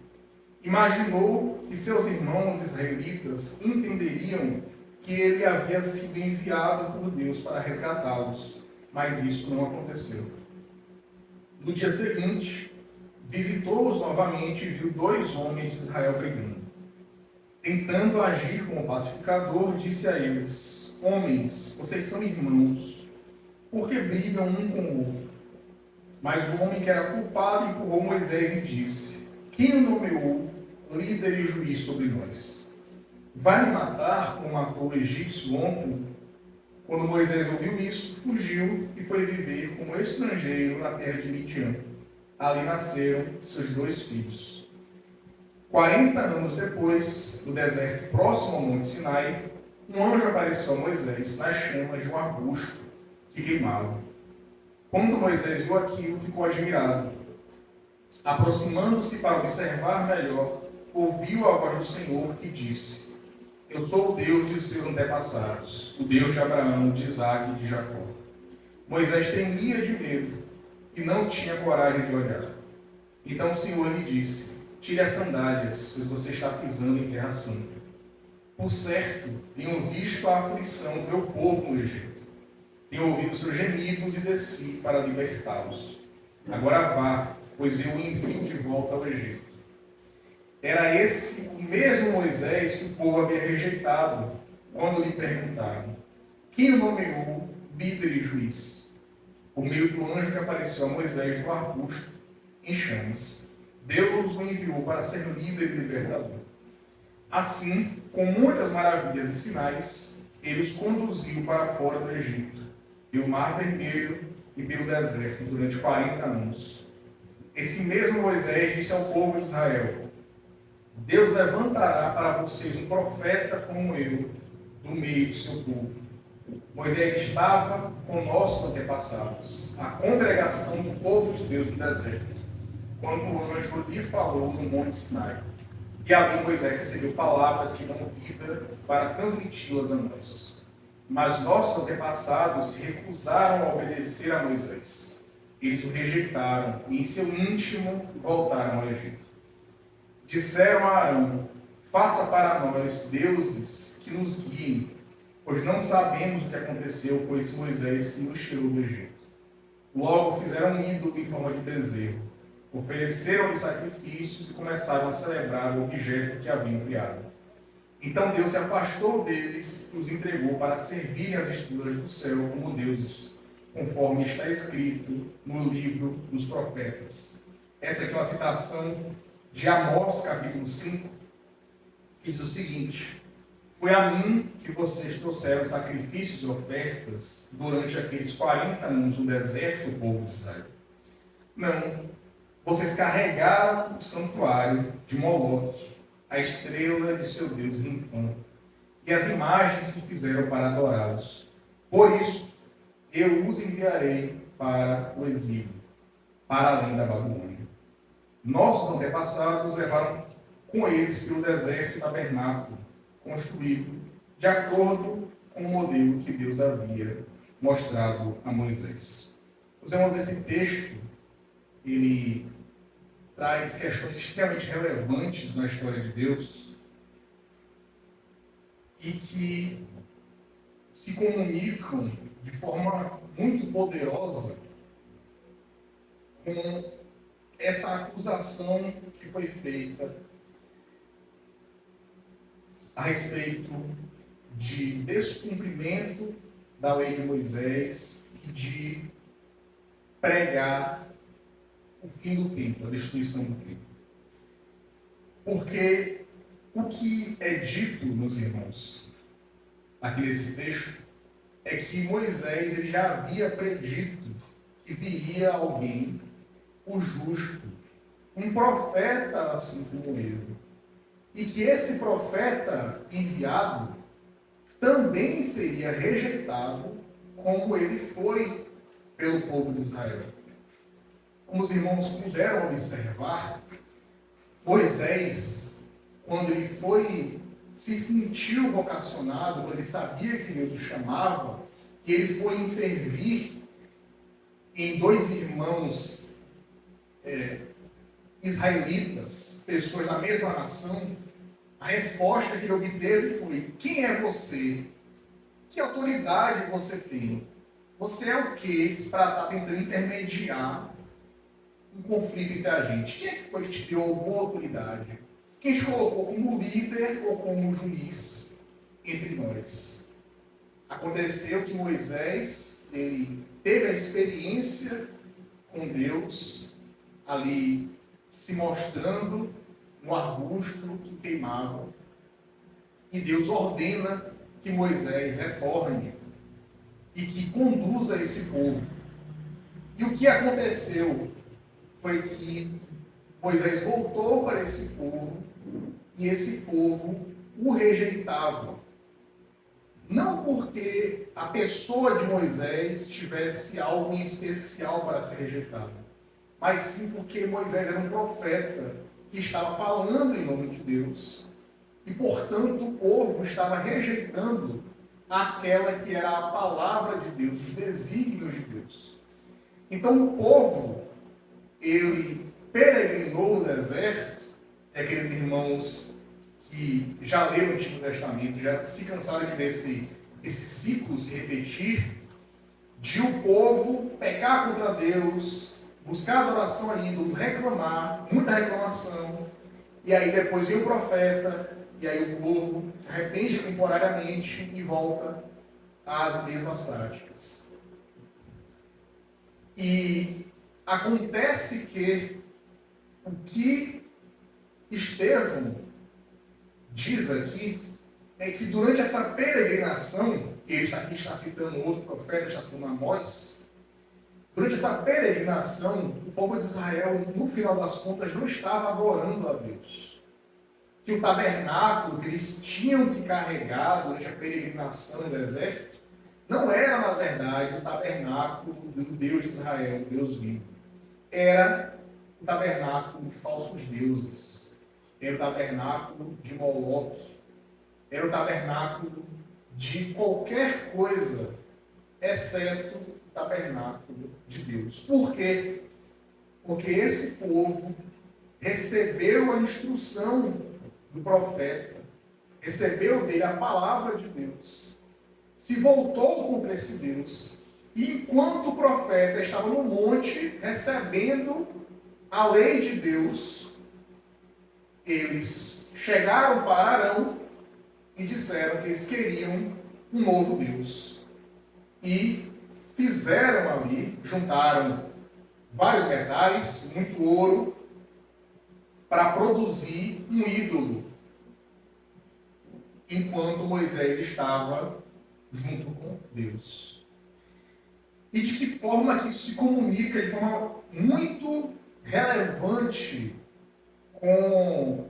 Imaginou que seus irmãos israelitas entenderiam que ele havia sido enviado por Deus para resgatá-los, mas isso não aconteceu. No dia seguinte, visitou-os novamente e viu 2 homens de Israel brigando. Tentando agir como pacificador, disse a eles: homens, vocês são irmãos, por que brigam um com o outro? Mas o homem que era culpado empurrou Moisés e disse: quem o nomeou líder e juiz sobre nós? Vai me matar como matou o egípcio ontem? Quando Moisés ouviu isso, fugiu e foi viver como estrangeiro na terra de Midian. Ali nasceram seus 2 filhos. 40 anos depois, no deserto próximo ao Monte Sinai, um anjo apareceu a Moisés nas chamas de um arbusto que queimava. Quando Moisés viu aquilo, ficou admirado. Aproximando-se para observar melhor, ouviu a voz do Senhor que disse: eu sou o Deus de seus antepassados, o Deus de Abraão, de Isaque e de Jacó. Moisés tremia de medo e não tinha coragem de olhar. Então o Senhor lhe disse: tire as sandálias, pois você está pisando em terra santa. Por certo, tenho visto a aflição do meu povo no Egito. Tenho ouvido seus gemidos e desci para libertá-los. Agora vá, pois eu o envio de volta ao Egito. Era esse o mesmo Moisés que o povo havia rejeitado quando lhe perguntaram: quem o nomeou líder e juiz? Por meio do anjo que apareceu a Moisés no arbusto em chamas, Deus o enviou para ser líder e libertador. Assim, com muitas maravilhas e sinais, ele os conduziu para fora do Egito, pelo Mar Vermelho e pelo deserto durante 40 anos. Esse mesmo Moisés disse ao povo de Israel: Deus levantará para vocês um profeta como eu, do meio do seu povo. Moisés estava com nossos antepassados, a congregação do povo de Deus no deserto, quando o anjo lhe falou no Monte Sinai. E ali Moisés recebeu palavras que dão vida para transmiti-las a nós. Mas nossos antepassados se recusaram a obedecer a Moisés. Eles o rejeitaram e em seu íntimo voltaram ao Egito. Disseram a Arão: faça para nós deuses que nos guiem, pois não sabemos o que aconteceu com esse Moisés que nos tirou do Egito. Logo fizeram um ídolo em forma de bezerro, ofereceram-lhe sacrifícios e começaram a celebrar o objeto que haviam criado. Então Deus se afastou deles e os entregou para servirem as estrelas do céu como deuses, conforme está escrito no livro dos profetas. Essa aqui é uma citação de Amós, capítulo 5, que diz o seguinte: foi a mim que vocês trouxeram sacrifícios e ofertas durante aqueles 40 anos no deserto, povo de Israel. Não, vocês carregaram o santuário de Moloque, a estrela de seu Deus infame, e as imagens que fizeram para adorá-los. Por isso, eu os enviarei para o exílio, para além da Babilônia. Nossos antepassados levaram com eles pelo deserto o tabernáculo, construído de acordo com o modelo que Deus havia mostrado a Moisés. Meus irmãos, esse texto, ele traz questões extremamente relevantes na história de Deus e que se comunicam de forma muito poderosa com essa acusação que foi feita a respeito de descumprimento da lei de Moisés e de pregar o fim do tempo, a destruição do tempo. Porque o que é dito, meus irmãos, aqui nesse texto, é que Moisés ele já havia predito que viria alguém, o justo, um profeta assim como ele. e que esse profeta enviado também seria rejeitado como ele foi pelo povo de Israel. Como os irmãos puderam observar, Moisés, quando ele se sentiu vocacionado, quando ele sabia que Deus o chamava, e ele foi intervir em dois irmãos israelitas, pessoas da mesma nação, a resposta que ele obteve foi: quem é você? Que autoridade você tem? Você é o quê para estar tentando intermediar um conflito entre a gente? Quem é que foi que te deu alguma autoridade? Quem te colocou como líder ou como juiz entre nós? Aconteceu que Moisés, ele teve a experiência com Deus ali se mostrando no arbusto que queimava. E Deus ordena que Moisés retorne e que conduza esse povo. E o que aconteceu foi que Moisés voltou para esse povo e esse povo o rejeitava. Não porque a pessoa de Moisés tivesse algo em especial para ser rejeitado, mas sim porque Moisés era um profeta que estava falando em nome de Deus. E, portanto, o povo estava rejeitando aquela que era a palavra de Deus, os desígnios de Deus. Então, o povo, ele peregrinou no deserto, aqueles irmãos que já leram o Antigo Testamento, já se cansaram de ver esse ciclo se repetir, de o povo pecar contra Deus, buscar adoração a ídolos, reclamar, muita reclamação, e aí depois vem o profeta, e aí o povo se arrepende temporariamente e volta às mesmas práticas. E acontece que o que Estevão diz aqui é que durante essa peregrinação, ele está citando outro profeta, está citando Amós, durante essa peregrinação, o povo de Israel, no final das contas, não estava adorando a Deus. Que o tabernáculo que eles tinham que carregar durante a peregrinação no deserto, não era, na verdade, o tabernáculo do Deus de Israel, o Deus vivo. Era o tabernáculo de falsos deuses. Era o tabernáculo de Moloque. Era o tabernáculo de qualquer coisa, exceto o tabernáculo de Deus. Por quê? Porque esse povo recebeu a instrução do profeta, recebeu dele a palavra de Deus, se voltou contra esse Deus, e enquanto o profeta estava no monte recebendo a lei de Deus, eles chegaram para Arão e disseram que eles queriam um novo Deus. E fizeram ali, juntaram vários metais, muito ouro, para produzir um ídolo, enquanto Moisés estava junto com Deus. E de que forma que isso se comunica de forma muito relevante com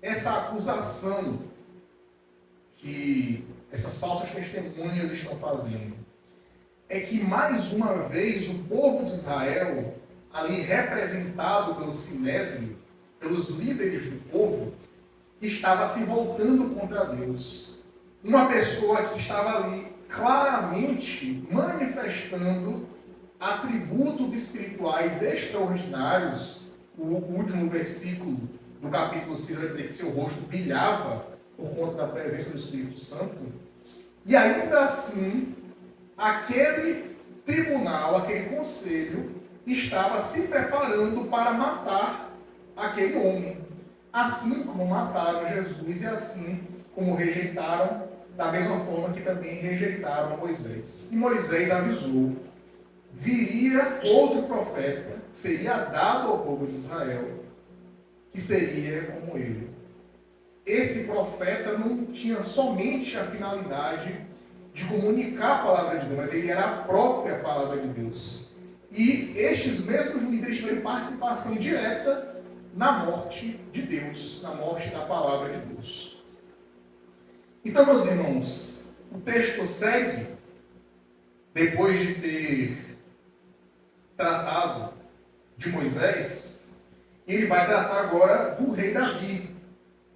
essa acusação que essas falsas testemunhas estão fazendo? É que, mais uma vez, o povo de Israel, ali representado pelo Sinédrio, pelos líderes do povo, estava se voltando contra Deus. Uma pessoa que estava ali claramente manifestando atributos espirituais extraordinários. O último versículo do capítulo 6 vai dizer que seu rosto brilhava por conta da presença do Espírito Santo. E ainda assim, aquele tribunal, aquele conselho, estava se preparando para matar aquele homem, assim como mataram Jesus e assim como rejeitaram, da mesma forma que também rejeitaram Moisés. E Moisés avisou: viria outro profeta, que seria dado ao povo de Israel, que seria como ele. Esse profeta não tinha somente a finalidade de comunicar a palavra de Deus, mas ele era a própria palavra de Deus. E estes mesmos líderes tiveram participação direta na morte de Deus, na morte da palavra de Deus. Então, meus irmãos, o texto segue, depois de ter tratado de Moisés, ele vai tratar agora do rei Davi,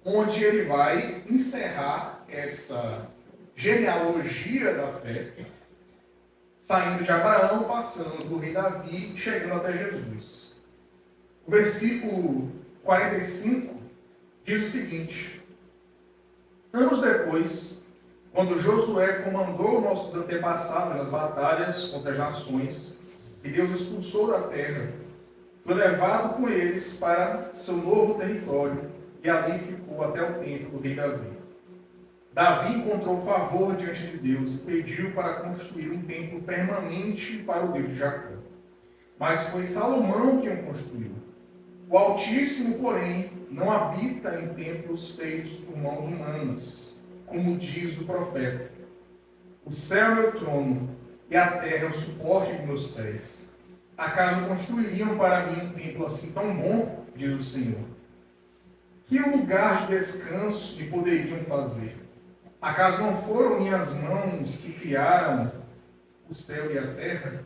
onde ele vai encerrar essa genealogia da fé, saindo de Abraão, passando do rei Davi, chegando até Jesus. O versículo 45 diz o seguinte: anos depois, quando Josué comandou nossos antepassados nas batalhas contra as nações que Deus expulsou da terra, foi levado com eles para seu novo território e ali ficou até o tempo do rei Davi. Davi encontrou favor diante de Deus e pediu para construir um templo permanente para o Deus de Jacó. Mas foi Salomão quem o construiu. O Altíssimo, porém, não habita em templos feitos por mãos humanas, como diz o profeta. O céu é o trono e a terra é o suporte de meus pés. Acaso construiriam para mim um templo assim tão bom, diz o Senhor? Que lugar de descanso me poderiam fazer? Acaso não foram minhas mãos que criaram o céu e a terra?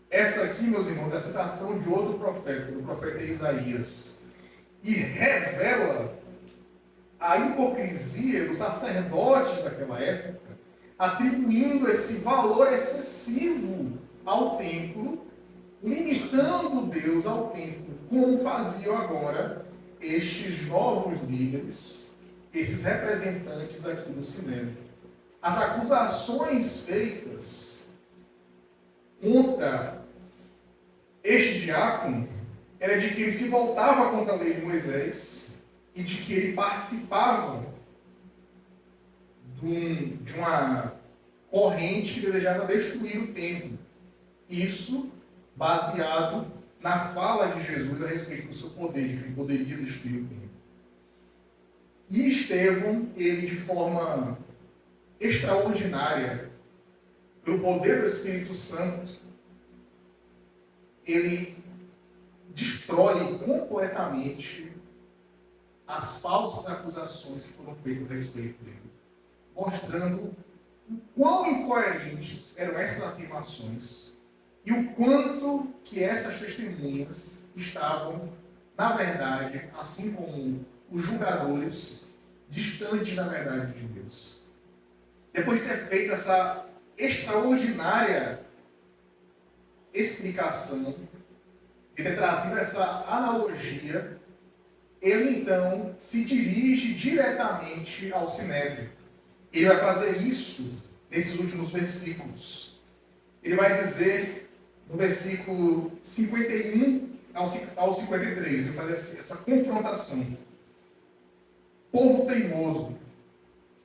Essa aqui, meus irmãos, é a citação de outro profeta, do profeta Isaías, e revela a hipocrisia dos sacerdotes daquela época, atribuindo esse valor excessivo ao templo, limitando Deus ao templo, como faziam agora estes novos líderes, esses representantes aqui do Sinédrio. As acusações feitas contra este diácono era de que ele se voltava contra a lei de Moisés e de que ele participava de uma corrente que desejava destruir o templo. Isso baseado na fala de Jesus a respeito do seu poder, de que ele poderia destruir o templo. E Estevão, ele de forma extraordinária, pelo poder do Espírito Santo, ele destrói completamente as falsas acusações que foram feitas a respeito dele, mostrando o quão incoerentes eram essas afirmações e o quanto que essas testemunhas estavam, na verdade, assim como os julgadores, distantes da verdade de Deus. Depois de ter feito essa extraordinária explicação, de ter trazido essa analogia, ele então se dirige diretamente ao Sinédrio. Ele vai fazer isso nesses últimos versículos. Ele vai dizer, no versículo 51 ao 53, ele vai fazer essa confrontação. Povo teimoso,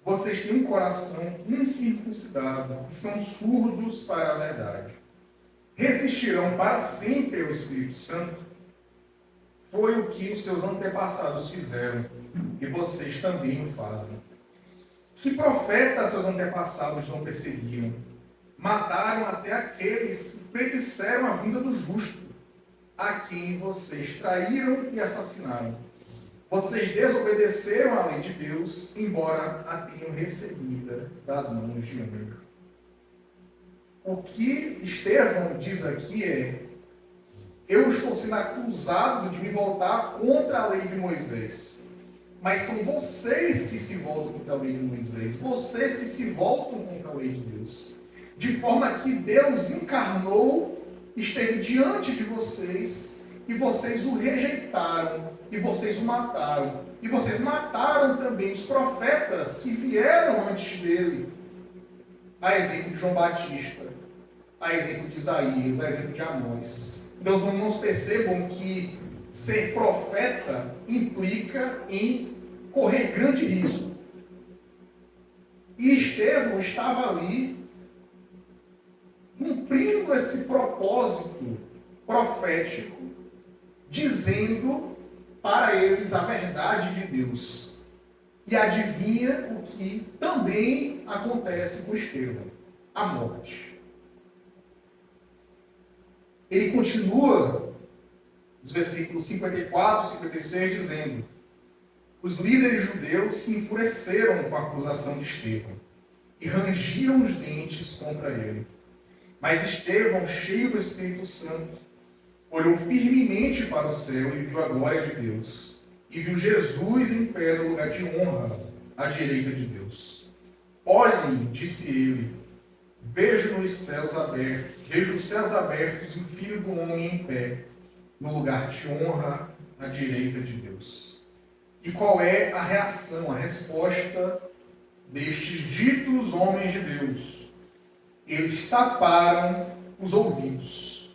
vocês têm um coração incircuncidado e são surdos para a verdade. Resistirão para sempre ao Espírito Santo? Foi o que os seus antepassados fizeram, e vocês também o fazem. Que profetas seus antepassados não perseguiam? Mataram até aqueles que predisseram a vinda do justo, a quem vocês traíram e assassinaram. Vocês desobedeceram à lei de Deus, embora a tenham recebida das mãos de homem. O que Estevão diz aqui é: eu estou sendo acusado de me voltar contra a lei de Moisés. Mas são vocês que se voltam contra a lei de Moisés. Vocês que se voltam contra a lei de Deus. De forma que Deus encarnou, esteve diante de vocês, e vocês o rejeitaram, e vocês o mataram. E vocês mataram também os profetas que vieram antes dele. A exemplo de João Batista, a exemplo de Isaías, a exemplo de Amós. Então os irmãos percebam que ser profeta implica em correr grande risco. E Estevão estava ali cumprindo esse propósito profético, dizendo para eles a verdade de Deus. E adivinha o que também acontece com Estevão? A morte. Ele continua dos versículos 54 e 56, dizendo: os líderes judeus se enfureceram com a acusação de Estevão e rangiam os dentes contra ele. Mas Estevão, cheio do Espírito Santo, olhou firmemente para o céu e viu a glória de Deus. E viu Jesus em pé no lugar de honra, à direita de Deus. Olhem, disse ele, vejo os céus abertos e o Filho do Homem em pé, no lugar de honra, à direita de Deus. E qual é a reação, a resposta destes ditos homens de Deus? Eles taparam os ouvidos.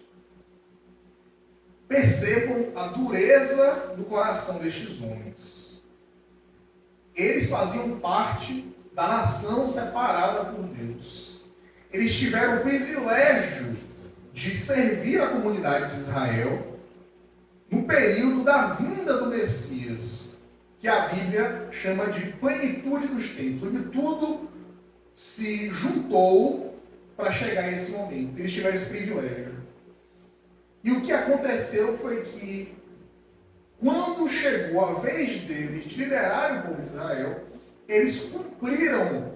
Percebam a dureza do coração destes homens. Eles faziam parte da nação separada por Deus. Eles tiveram o privilégio de servir a comunidade de Israel no período da vinda do Messias, que a Bíblia chama de plenitude dos tempos, onde tudo se juntou para chegar a esse momento. Eles tiveram esse privilégio. E o que aconteceu foi que, quando chegou a vez deles de liderarem o povo de Israel, eles cumpriram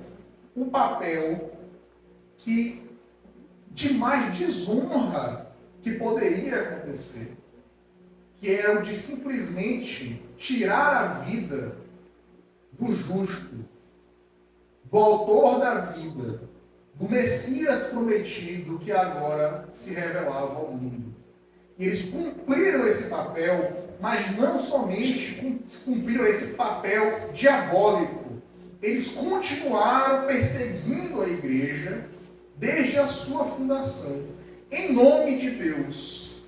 o papel de mais desonra que poderia acontecer, que era o de simplesmente tirar a vida do justo, do autor da vida, do Messias prometido que agora se revelava ao mundo. E eles cumpriram esse papel, mas não somente cumpriram esse papel diabólico, eles continuaram perseguindo a igreja desde a sua fundação, em nome de Deus,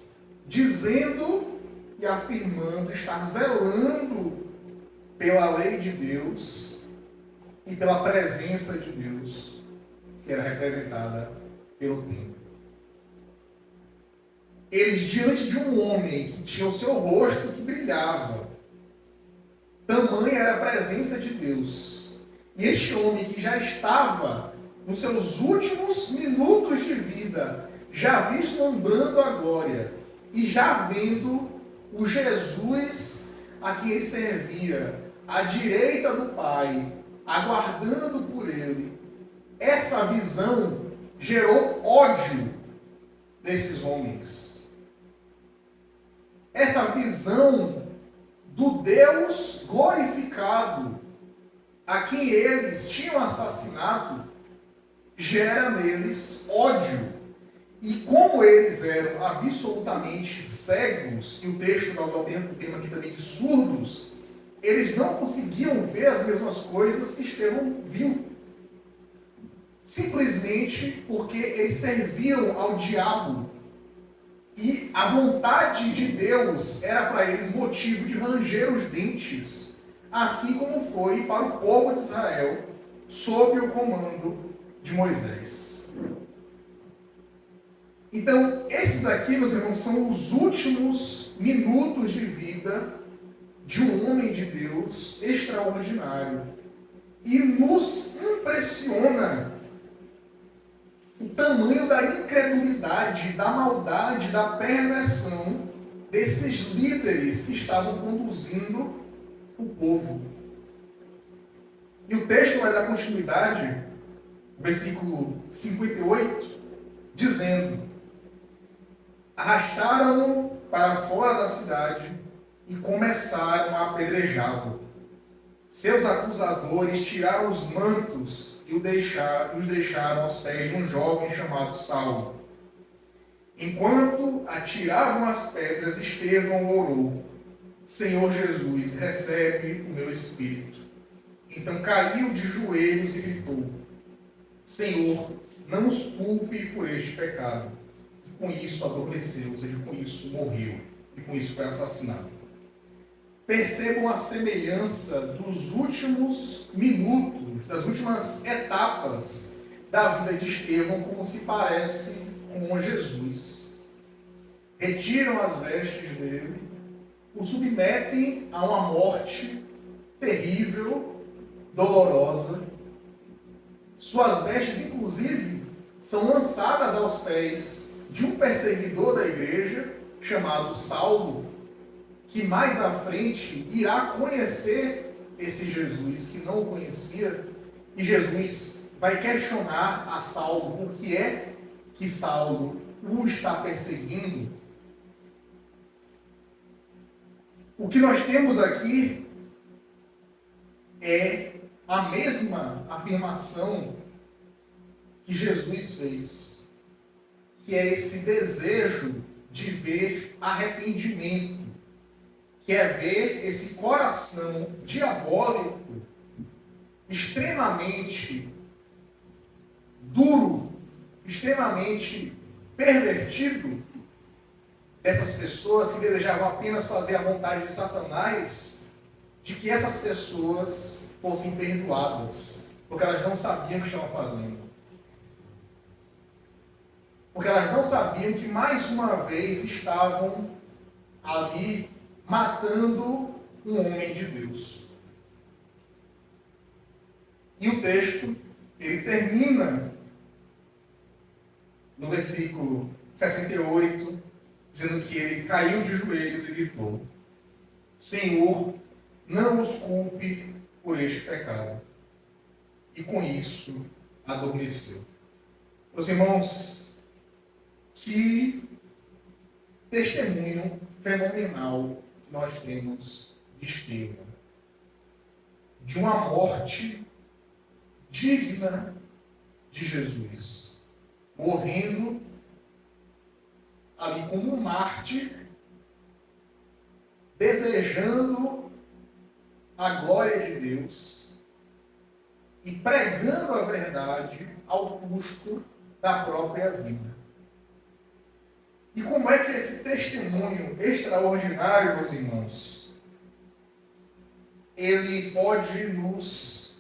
dizendo e afirmando estar zelando pela lei de Deus e pela presença de Deus, que era representada pelo templo. Eles, diante de um homem que tinha o seu rosto que brilhava, tamanha era a presença de Deus. E este homem que já estava nos seus últimos minutos de vida, já vislumbrando a glória e já vendo o Jesus a quem ele servia, à direita do Pai, aguardando por ele, essa visão gerou ódio desses homens. Essa visão do Deus glorificado, a quem eles tinham assassinado, gera neles ódio. E como eles eram absolutamente cegos, e o texto vai usar o termo aqui também de surdos, eles não conseguiam ver as mesmas coisas que Estevão viu. Simplesmente porque eles serviam ao diabo. E a vontade de Deus era para eles motivo de ranger os dentes, assim como foi para o povo de Israel, sob o comando de Moisés. Então, esses aqui, meus irmãos, são os últimos minutos de vida de um homem de Deus extraordinário. E nos impressiona o tamanho da incredulidade, da maldade, da perversão desses líderes que estavam conduzindo o povo. E o texto vai dar continuidade, versículo 58, dizendo: arrastaram-no para fora da cidade e começaram a apedrejá-lo. Seus acusadores tiraram os mantos e os deixaram aos pés de um jovem chamado Saulo. Enquanto atiravam as pedras, Estevão orou: Senhor Jesus, recebe o meu espírito. Então caiu de joelhos e gritou: Senhor, não os culpe por este pecado. E com isso adormeceu, ou seja, com isso morreu, e com isso foi assassinado. Percebam a semelhança dos últimos minutos, das últimas etapas da vida de Estevão, como se parece com Jesus. Retiram as vestes dele, o submetem a uma morte terrível, dolorosa. Suas vestes, inclusive, são lançadas aos pés de um perseguidor da igreja, chamado Saulo, que mais à frente irá conhecer esse Jesus que não o conhecia, e Jesus vai questionar a Saulo por que é que Saulo o está perseguindo. O que nós temos aqui é a mesma afirmação que Jesus fez, que é esse desejo de ver arrependimento, que é ver esse coração diabólico, extremamente duro, extremamente pervertido, dessas pessoas que desejavam apenas fazer a vontade de Satanás, de que essas pessoas fossem perdoadas, porque elas não sabiam o que estavam fazendo. Porque elas não sabiam que mais uma vez estavam ali matando um homem de Deus. E o texto, ele termina no versículo 68, dizendo que ele caiu de joelhos e gritou: Senhor, não os culpe por este pecado. E com isso, adormeceu. Meus irmãos, que testemunho fenomenal que nós temos de Estevão. De uma morte digna de Jesus. Morrendo ali como um mártir, desejando a glória de Deus e pregando a verdade ao custo da própria vida. E como é que esse testemunho extraordinário, meus irmãos, ele pode nos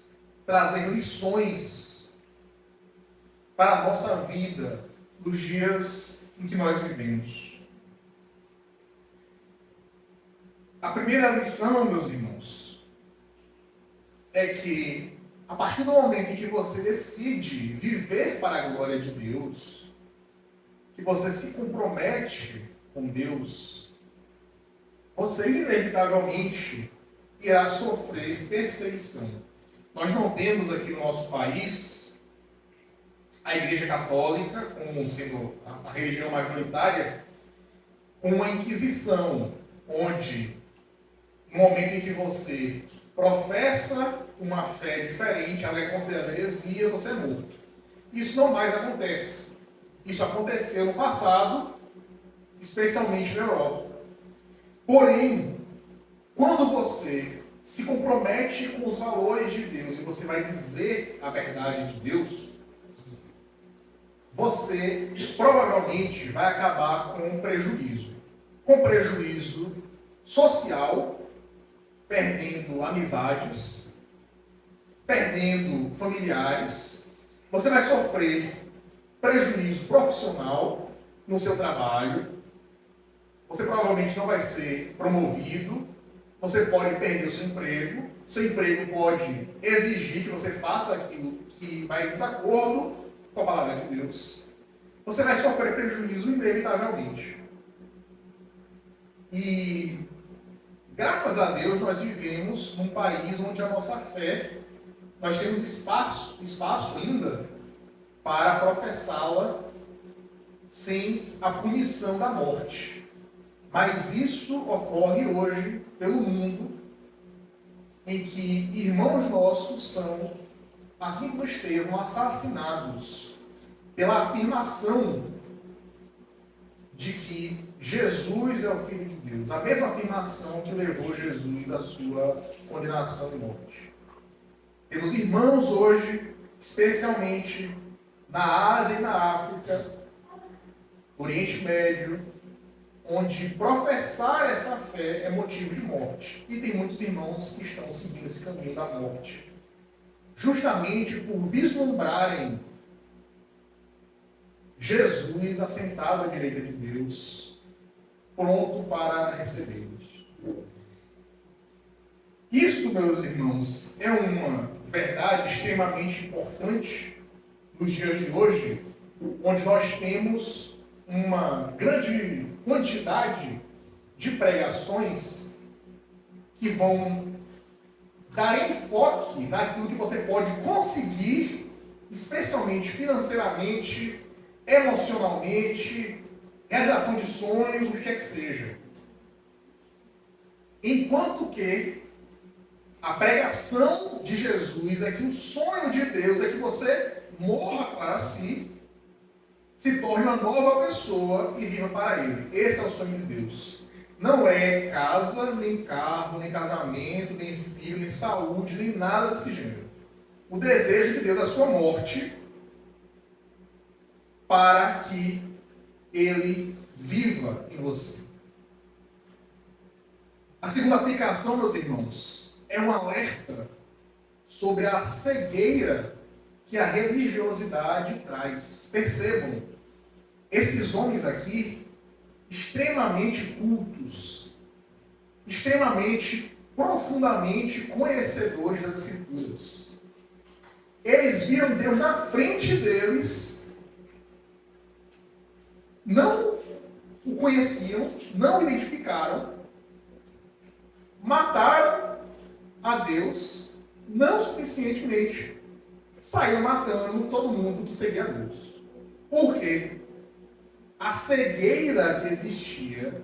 trazer lições para a nossa vida nos dias em que nós vivemos? A primeira lição, meus irmãos, é que a partir do momento em que você decide viver para a glória de Deus, que você se compromete com Deus, você inevitavelmente irá sofrer perseguição. Nós não temos aqui no nosso país a Igreja Católica, como sendo a religião majoritária, com uma Inquisição, onde no momento em que você professa uma fé diferente, ela é considerada heresia, você é morto. Isso não mais acontece. Isso aconteceu no passado, especialmente na Europa. Porém, quando você se compromete com os valores de Deus e você vai dizer a verdade de Deus, você provavelmente vai acabar com um prejuízo. Com prejuízo social, perdendo amizades, perdendo familiares. Você vai sofrer prejuízo profissional no seu trabalho. Você provavelmente não vai ser promovido. Você pode perder o seu emprego. Seu emprego pode exigir que você faça aquilo que vai em desacordo com a palavra de Deus. Você vai sofrer prejuízo inevitavelmente. E graças a Deus nós vivemos num país onde a nossa fé, nós temos espaço ainda para professá-la sem a punição da morte. Mas isso ocorre hoje pelo mundo, em que irmãos nossos são, assim como Estevão, assassinados pela afirmação de que Jesus é o Filho de Deus. A mesma afirmação que levou Jesus à sua condenação e morte. Temos irmãos hoje, especialmente na Ásia e na África, Oriente Médio, onde professar essa fé é motivo de morte. E tem muitos irmãos que estão seguindo esse caminho da morte, justamente por vislumbrarem Jesus assentado à direita de Deus, pronto para recebê-los. Isto, meus irmãos, é uma verdade extremamente importante nos dias de hoje, onde nós temos uma grande quantidade de pregações que vão dar enfoque naquilo que você pode conseguir, especialmente financeiramente, emocionalmente, realização de sonhos, o que quer que seja. Enquanto que a pregação de Jesus é que o sonho de Deus é que você morra para si, se torne uma nova pessoa e viva para Ele. Esse é o sonho de Deus. Não é casa, nem carro, nem casamento, nem filho, nem saúde, nem nada desse gênero. O desejo de Deus é a sua morte para que Ele viva em você. A segunda aplicação, meus irmãos, é um alerta sobre a cegueira que a religiosidade traz. Percebam, esses homens aqui, extremamente cultos, extremamente, profundamente conhecedores das Escrituras. Eles viram Deus na frente deles, não o conheciam, não o identificaram, mataram a Deus, não suficientemente, saíram matando todo mundo que seguia a Deus. Por quê? A cegueira que existia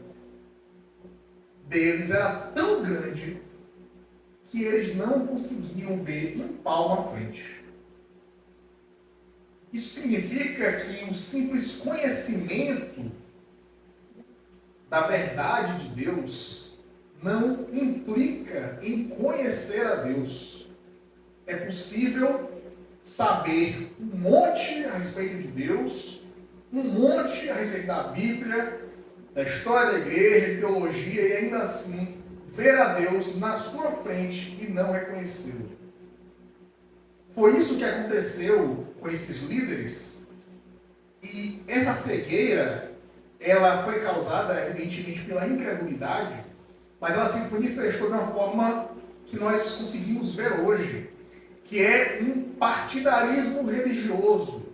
deles era tão grande que eles não conseguiam ver um palmo à frente. Isso significa que o simples conhecimento da verdade de Deus não implica em conhecer a Deus. É possível saber um monte a respeito de Deus, um monte a respeito da Bíblia, da história da igreja, de teologia, e ainda assim ver a Deus na sua frente e não reconhecê-lo. Foi isso que aconteceu com esses líderes, e essa cegueira, ela foi causada evidentemente pela incredulidade, mas ela se manifestou de uma forma que nós conseguimos ver hoje, que é um partidarismo religioso,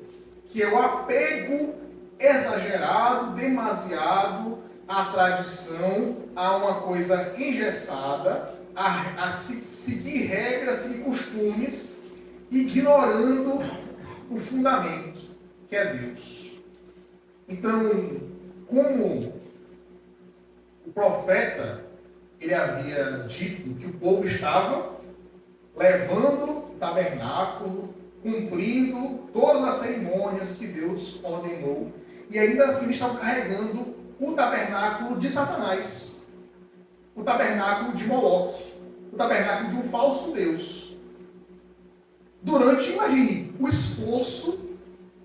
que é o apego exagerado, demasiado à tradição, a uma coisa engessada, a seguir regras, seguir costumes, ignorando o fundamento, que é Deus. Então, como o profeta, ele havia dito que o povo estava levando o tabernáculo, cumprindo todas as cerimônias que Deus ordenou, e ainda assim eles estavam carregando o tabernáculo de Satanás, o tabernáculo de Moloque, o tabernáculo de um falso Deus. Imagine, o esforço,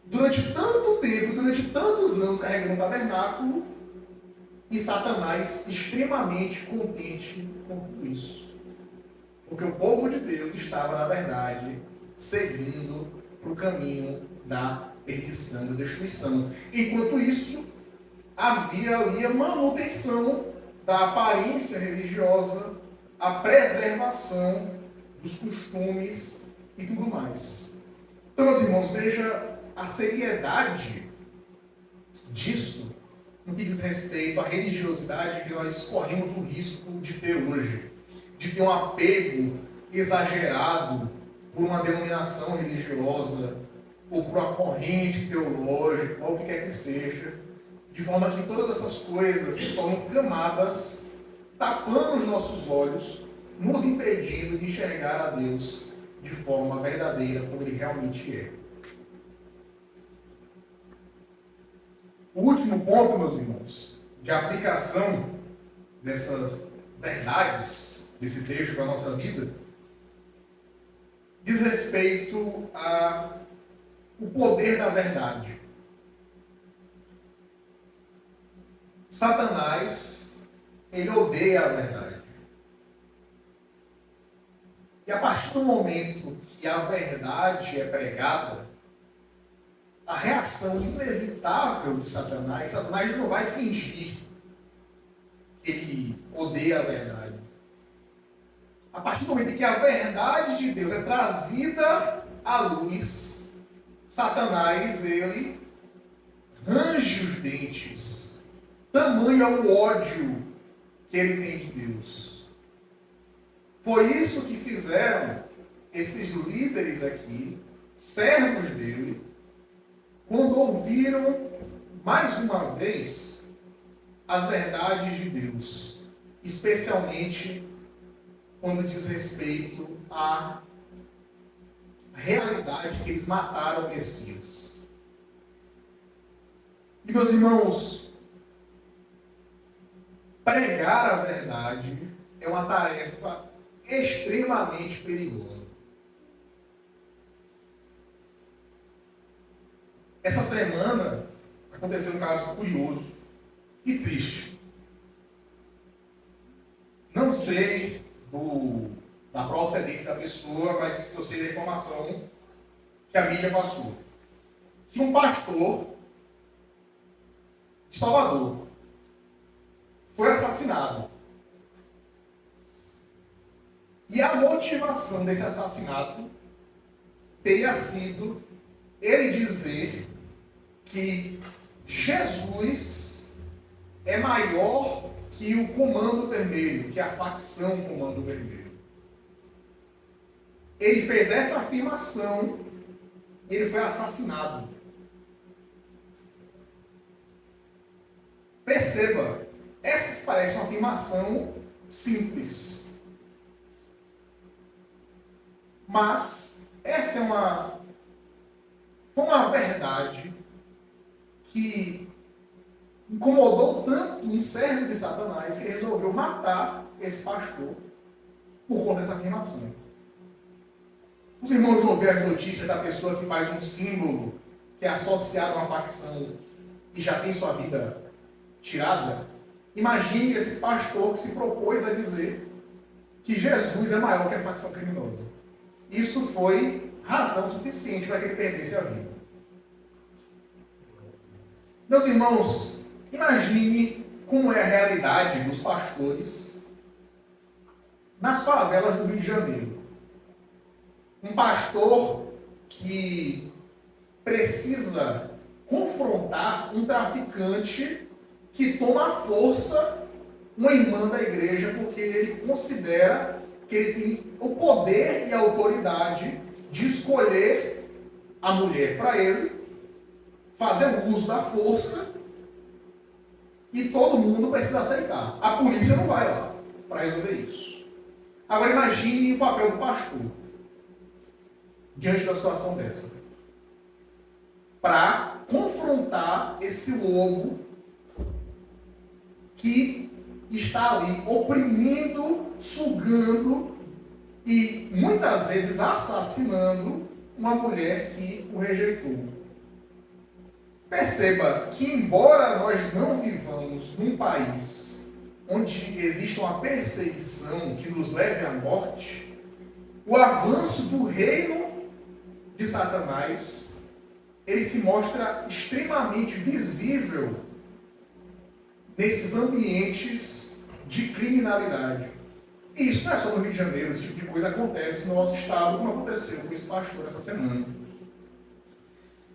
durante tanto tempo, durante tantos anos carregando o tabernáculo, e Satanás extremamente contente com tudo isso. Porque o povo de Deus estava, na verdade, seguindo para o caminho da perdição, da destruição. Enquanto isso, havia ali a manutenção da aparência religiosa, a preservação dos costumes e tudo mais. Então, meus irmãos, veja a seriedade disso no que diz respeito à religiosidade que nós corremos o risco de ter hoje, de ter um apego exagerado por uma denominação religiosa, ou por uma corrente teológica, ou o que quer que seja, de forma que todas essas coisas se tornam camadas, tapando os nossos olhos, nos impedindo de enxergar a Deus de forma verdadeira, como Ele realmente é. O último ponto, meus irmãos, de aplicação dessas verdades, desse texto para a nossa vida, diz respeito ao poder da verdade. Satanás, ele odeia a verdade. E a partir do momento que a verdade é pregada, a reação inevitável de Satanás não vai fingir que ele odeia a verdade. A partir do momento que a verdade de Deus é trazida à luz, Satanás, ele range os dentes Tamanho é o ódio que ele tem de Deus. Foi isso que fizeram esses líderes aqui, servos dele, quando ouviram mais uma vez as verdades de Deus, especialmente quando diz respeito à realidade que eles mataram o Messias. E, meus irmãos, pregar a verdade é uma tarefa extremamente perigosa. Essa semana aconteceu um caso curioso e triste. Não sei da procedência da pessoa, mas eu sei da informação que a mídia passou. Que um pastor de Salvador foi assassinado. E a motivação desse assassinato teria sido ele dizer que Jesus é maior que o Comando Vermelho, que a facção Comando Vermelho. Ele fez essa afirmação e ele foi assassinado. Perceba, essa parece uma afirmação simples. Mas essa foi uma verdade que incomodou tanto um servo de Satanás que resolveu matar esse pastor por conta dessa afirmação. Os irmãos vão ver as notícias da pessoa que faz um símbolo que é associado a uma facção e já tem sua vida tirada. Imagine esse pastor que se propôs a dizer que Jesus é maior que a facção criminosa. Isso foi razão suficiente para que ele perdesse a vida. Meus irmãos, imagine como é a realidade dos pastores nas favelas do Rio de Janeiro. Um pastor que precisa confrontar um traficante que toma à força uma irmã da igreja porque ele considera que ele tem o poder e a autoridade de escolher a mulher para ele, fazer o uso da força e todo mundo precisa aceitar. A polícia não vai lá para resolver isso. Agora imagine o papel do pastor diante da situação dessa. Para confrontar esse lobo que está ali oprimindo, sugando e muitas vezes assassinando uma mulher que o rejeitou. Perceba que, embora nós não vivamos num país onde existe uma perseguição que nos leve à morte, o avanço do reino de Satanás, ele se mostra extremamente visível nesses ambientes de criminalidade. E isso não é só no Rio de Janeiro, esse tipo de coisa acontece no nosso estado, como aconteceu com esse pastor essa semana.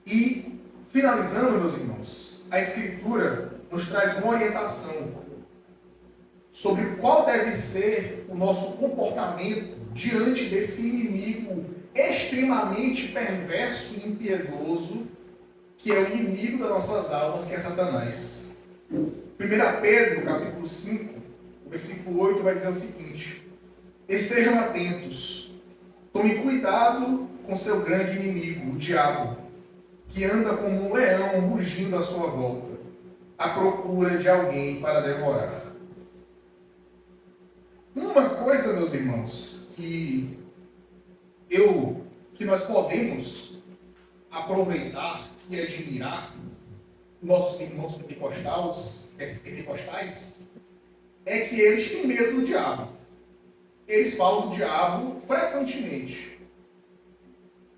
E, finalizando, meus irmãos, a Escritura nos traz uma orientação sobre qual deve ser o nosso comportamento diante desse inimigo extremamente perverso e impiedoso, que é o inimigo das nossas almas, que é Satanás. 1 Pedro, capítulo 5, versículo 8, vai dizer o seguinte: estejam atentos, tomem cuidado com seu grande inimigo, o diabo, que anda como um leão rugindo à sua volta, à procura de alguém para devorar. Uma coisa, meus irmãos, que nós podemos aproveitar e admirar nossos irmãos pentecostais é que eles têm medo do diabo. Eles falam do diabo frequentemente.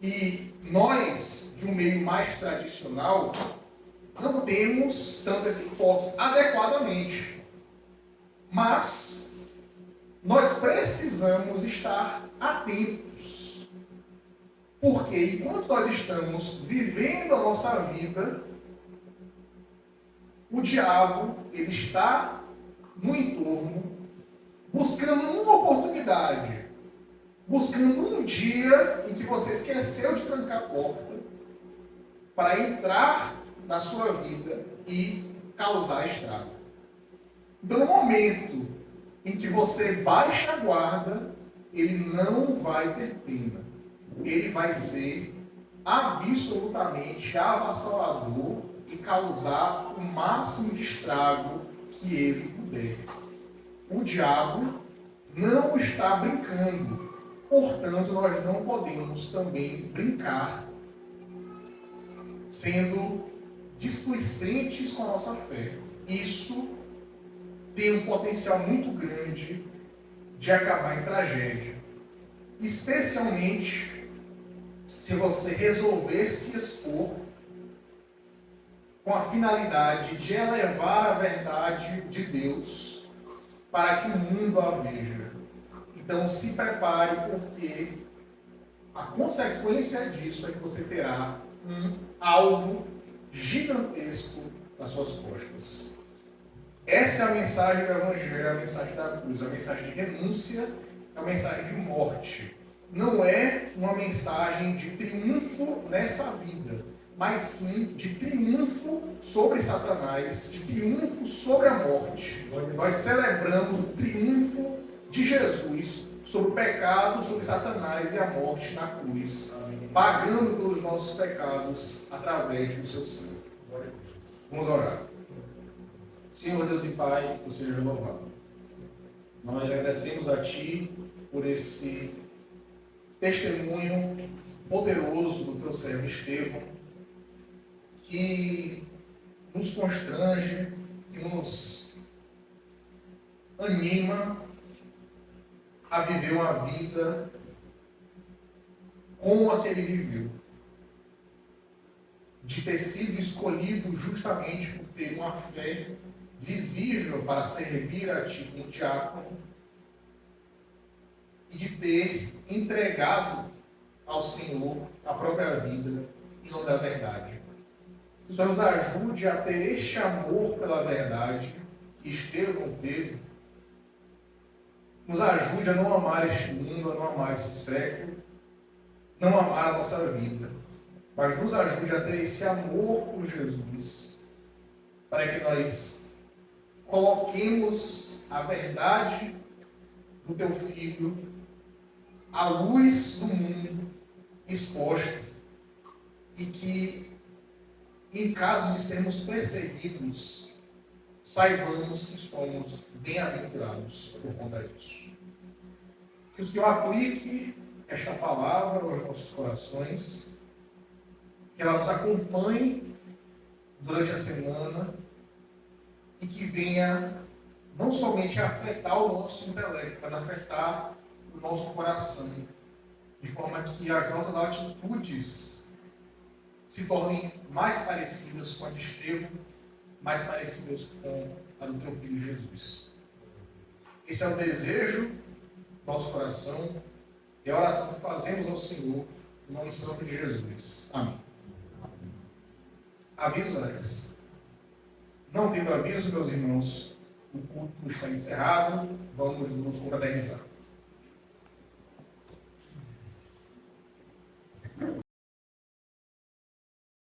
E nós, de um meio mais tradicional, não temos tanto esse enfoque adequadamente. Mas nós precisamos estar atentos. Porque enquanto nós estamos vivendo a nossa vida, o diabo, ele está no entorno, buscando uma oportunidade, buscando um dia em que você esqueceu de trancar a porta para entrar na sua vida e causar estrago. Então, no momento em que você baixa a guarda, ele não vai ter pena. Ele vai ser absolutamente avassalador e causar o máximo de estrago que ele puder. O diabo não está brincando. Portanto, nós não podemos também brincar sendo displicentes com a nossa fé. Isso tem um potencial muito grande de acabar em tragédia. Especialmente se você resolver se expor com a finalidade de elevar a verdade de Deus para que o mundo a veja. Então se prepare, porque a consequência disso é que você terá um alvo gigantesco nas suas costas. Essa é a mensagem do Evangelho, é a mensagem da cruz, a mensagem de renúncia, é a mensagem de morte. Não é uma mensagem de triunfo nessa vida, mas sim de triunfo sobre Satanás, de triunfo sobre a morte. Nós celebramos o triunfo de Jesus sobre o pecado, sobre Satanás e a morte na cruz, pagando pelos nossos pecados através do seu sangue. Vamos orar. Senhor Deus e Pai, o Senhor seja louvado. Nós agradecemos a Ti por esse testemunho poderoso do Teu servo Estevão, que nos constrange, que nos anima a viver uma vida como a que ele viveu, de ter sido escolhido justamente por ter uma fé visível para servir a Ti como diácono e de ter entregado ao Senhor a própria vida em nome da verdade. Que o Senhor nos ajude a ter este amor pela verdade que Estevão teve. Nos ajude a não amar este mundo, a não amar esse século, não amar a nossa vida, mas nos ajude a ter esse amor por Jesus, para que nós coloquemos a verdade do Teu Filho à luz do mundo exposta, e que, em caso de sermos perseguidos, saibamos que somos bem-aventurados por conta disso. Que o Senhor aplique esta palavra aos nossos corações, que ela nos acompanhe durante a semana e que venha não somente afetar o nosso intelecto, mas afetar o nosso coração, de forma que as nossas atitudes se tornem mais parecidas com a de Estevão, mais parecidas com a do Teu Filho Jesus. Esse é o desejo do nosso coração e a oração que fazemos ao Senhor, no nome santo de Jesus. Amém. Aviso antes. Não tendo aviso, meus irmãos, o culto está encerrado. Vamos nos confraternizar.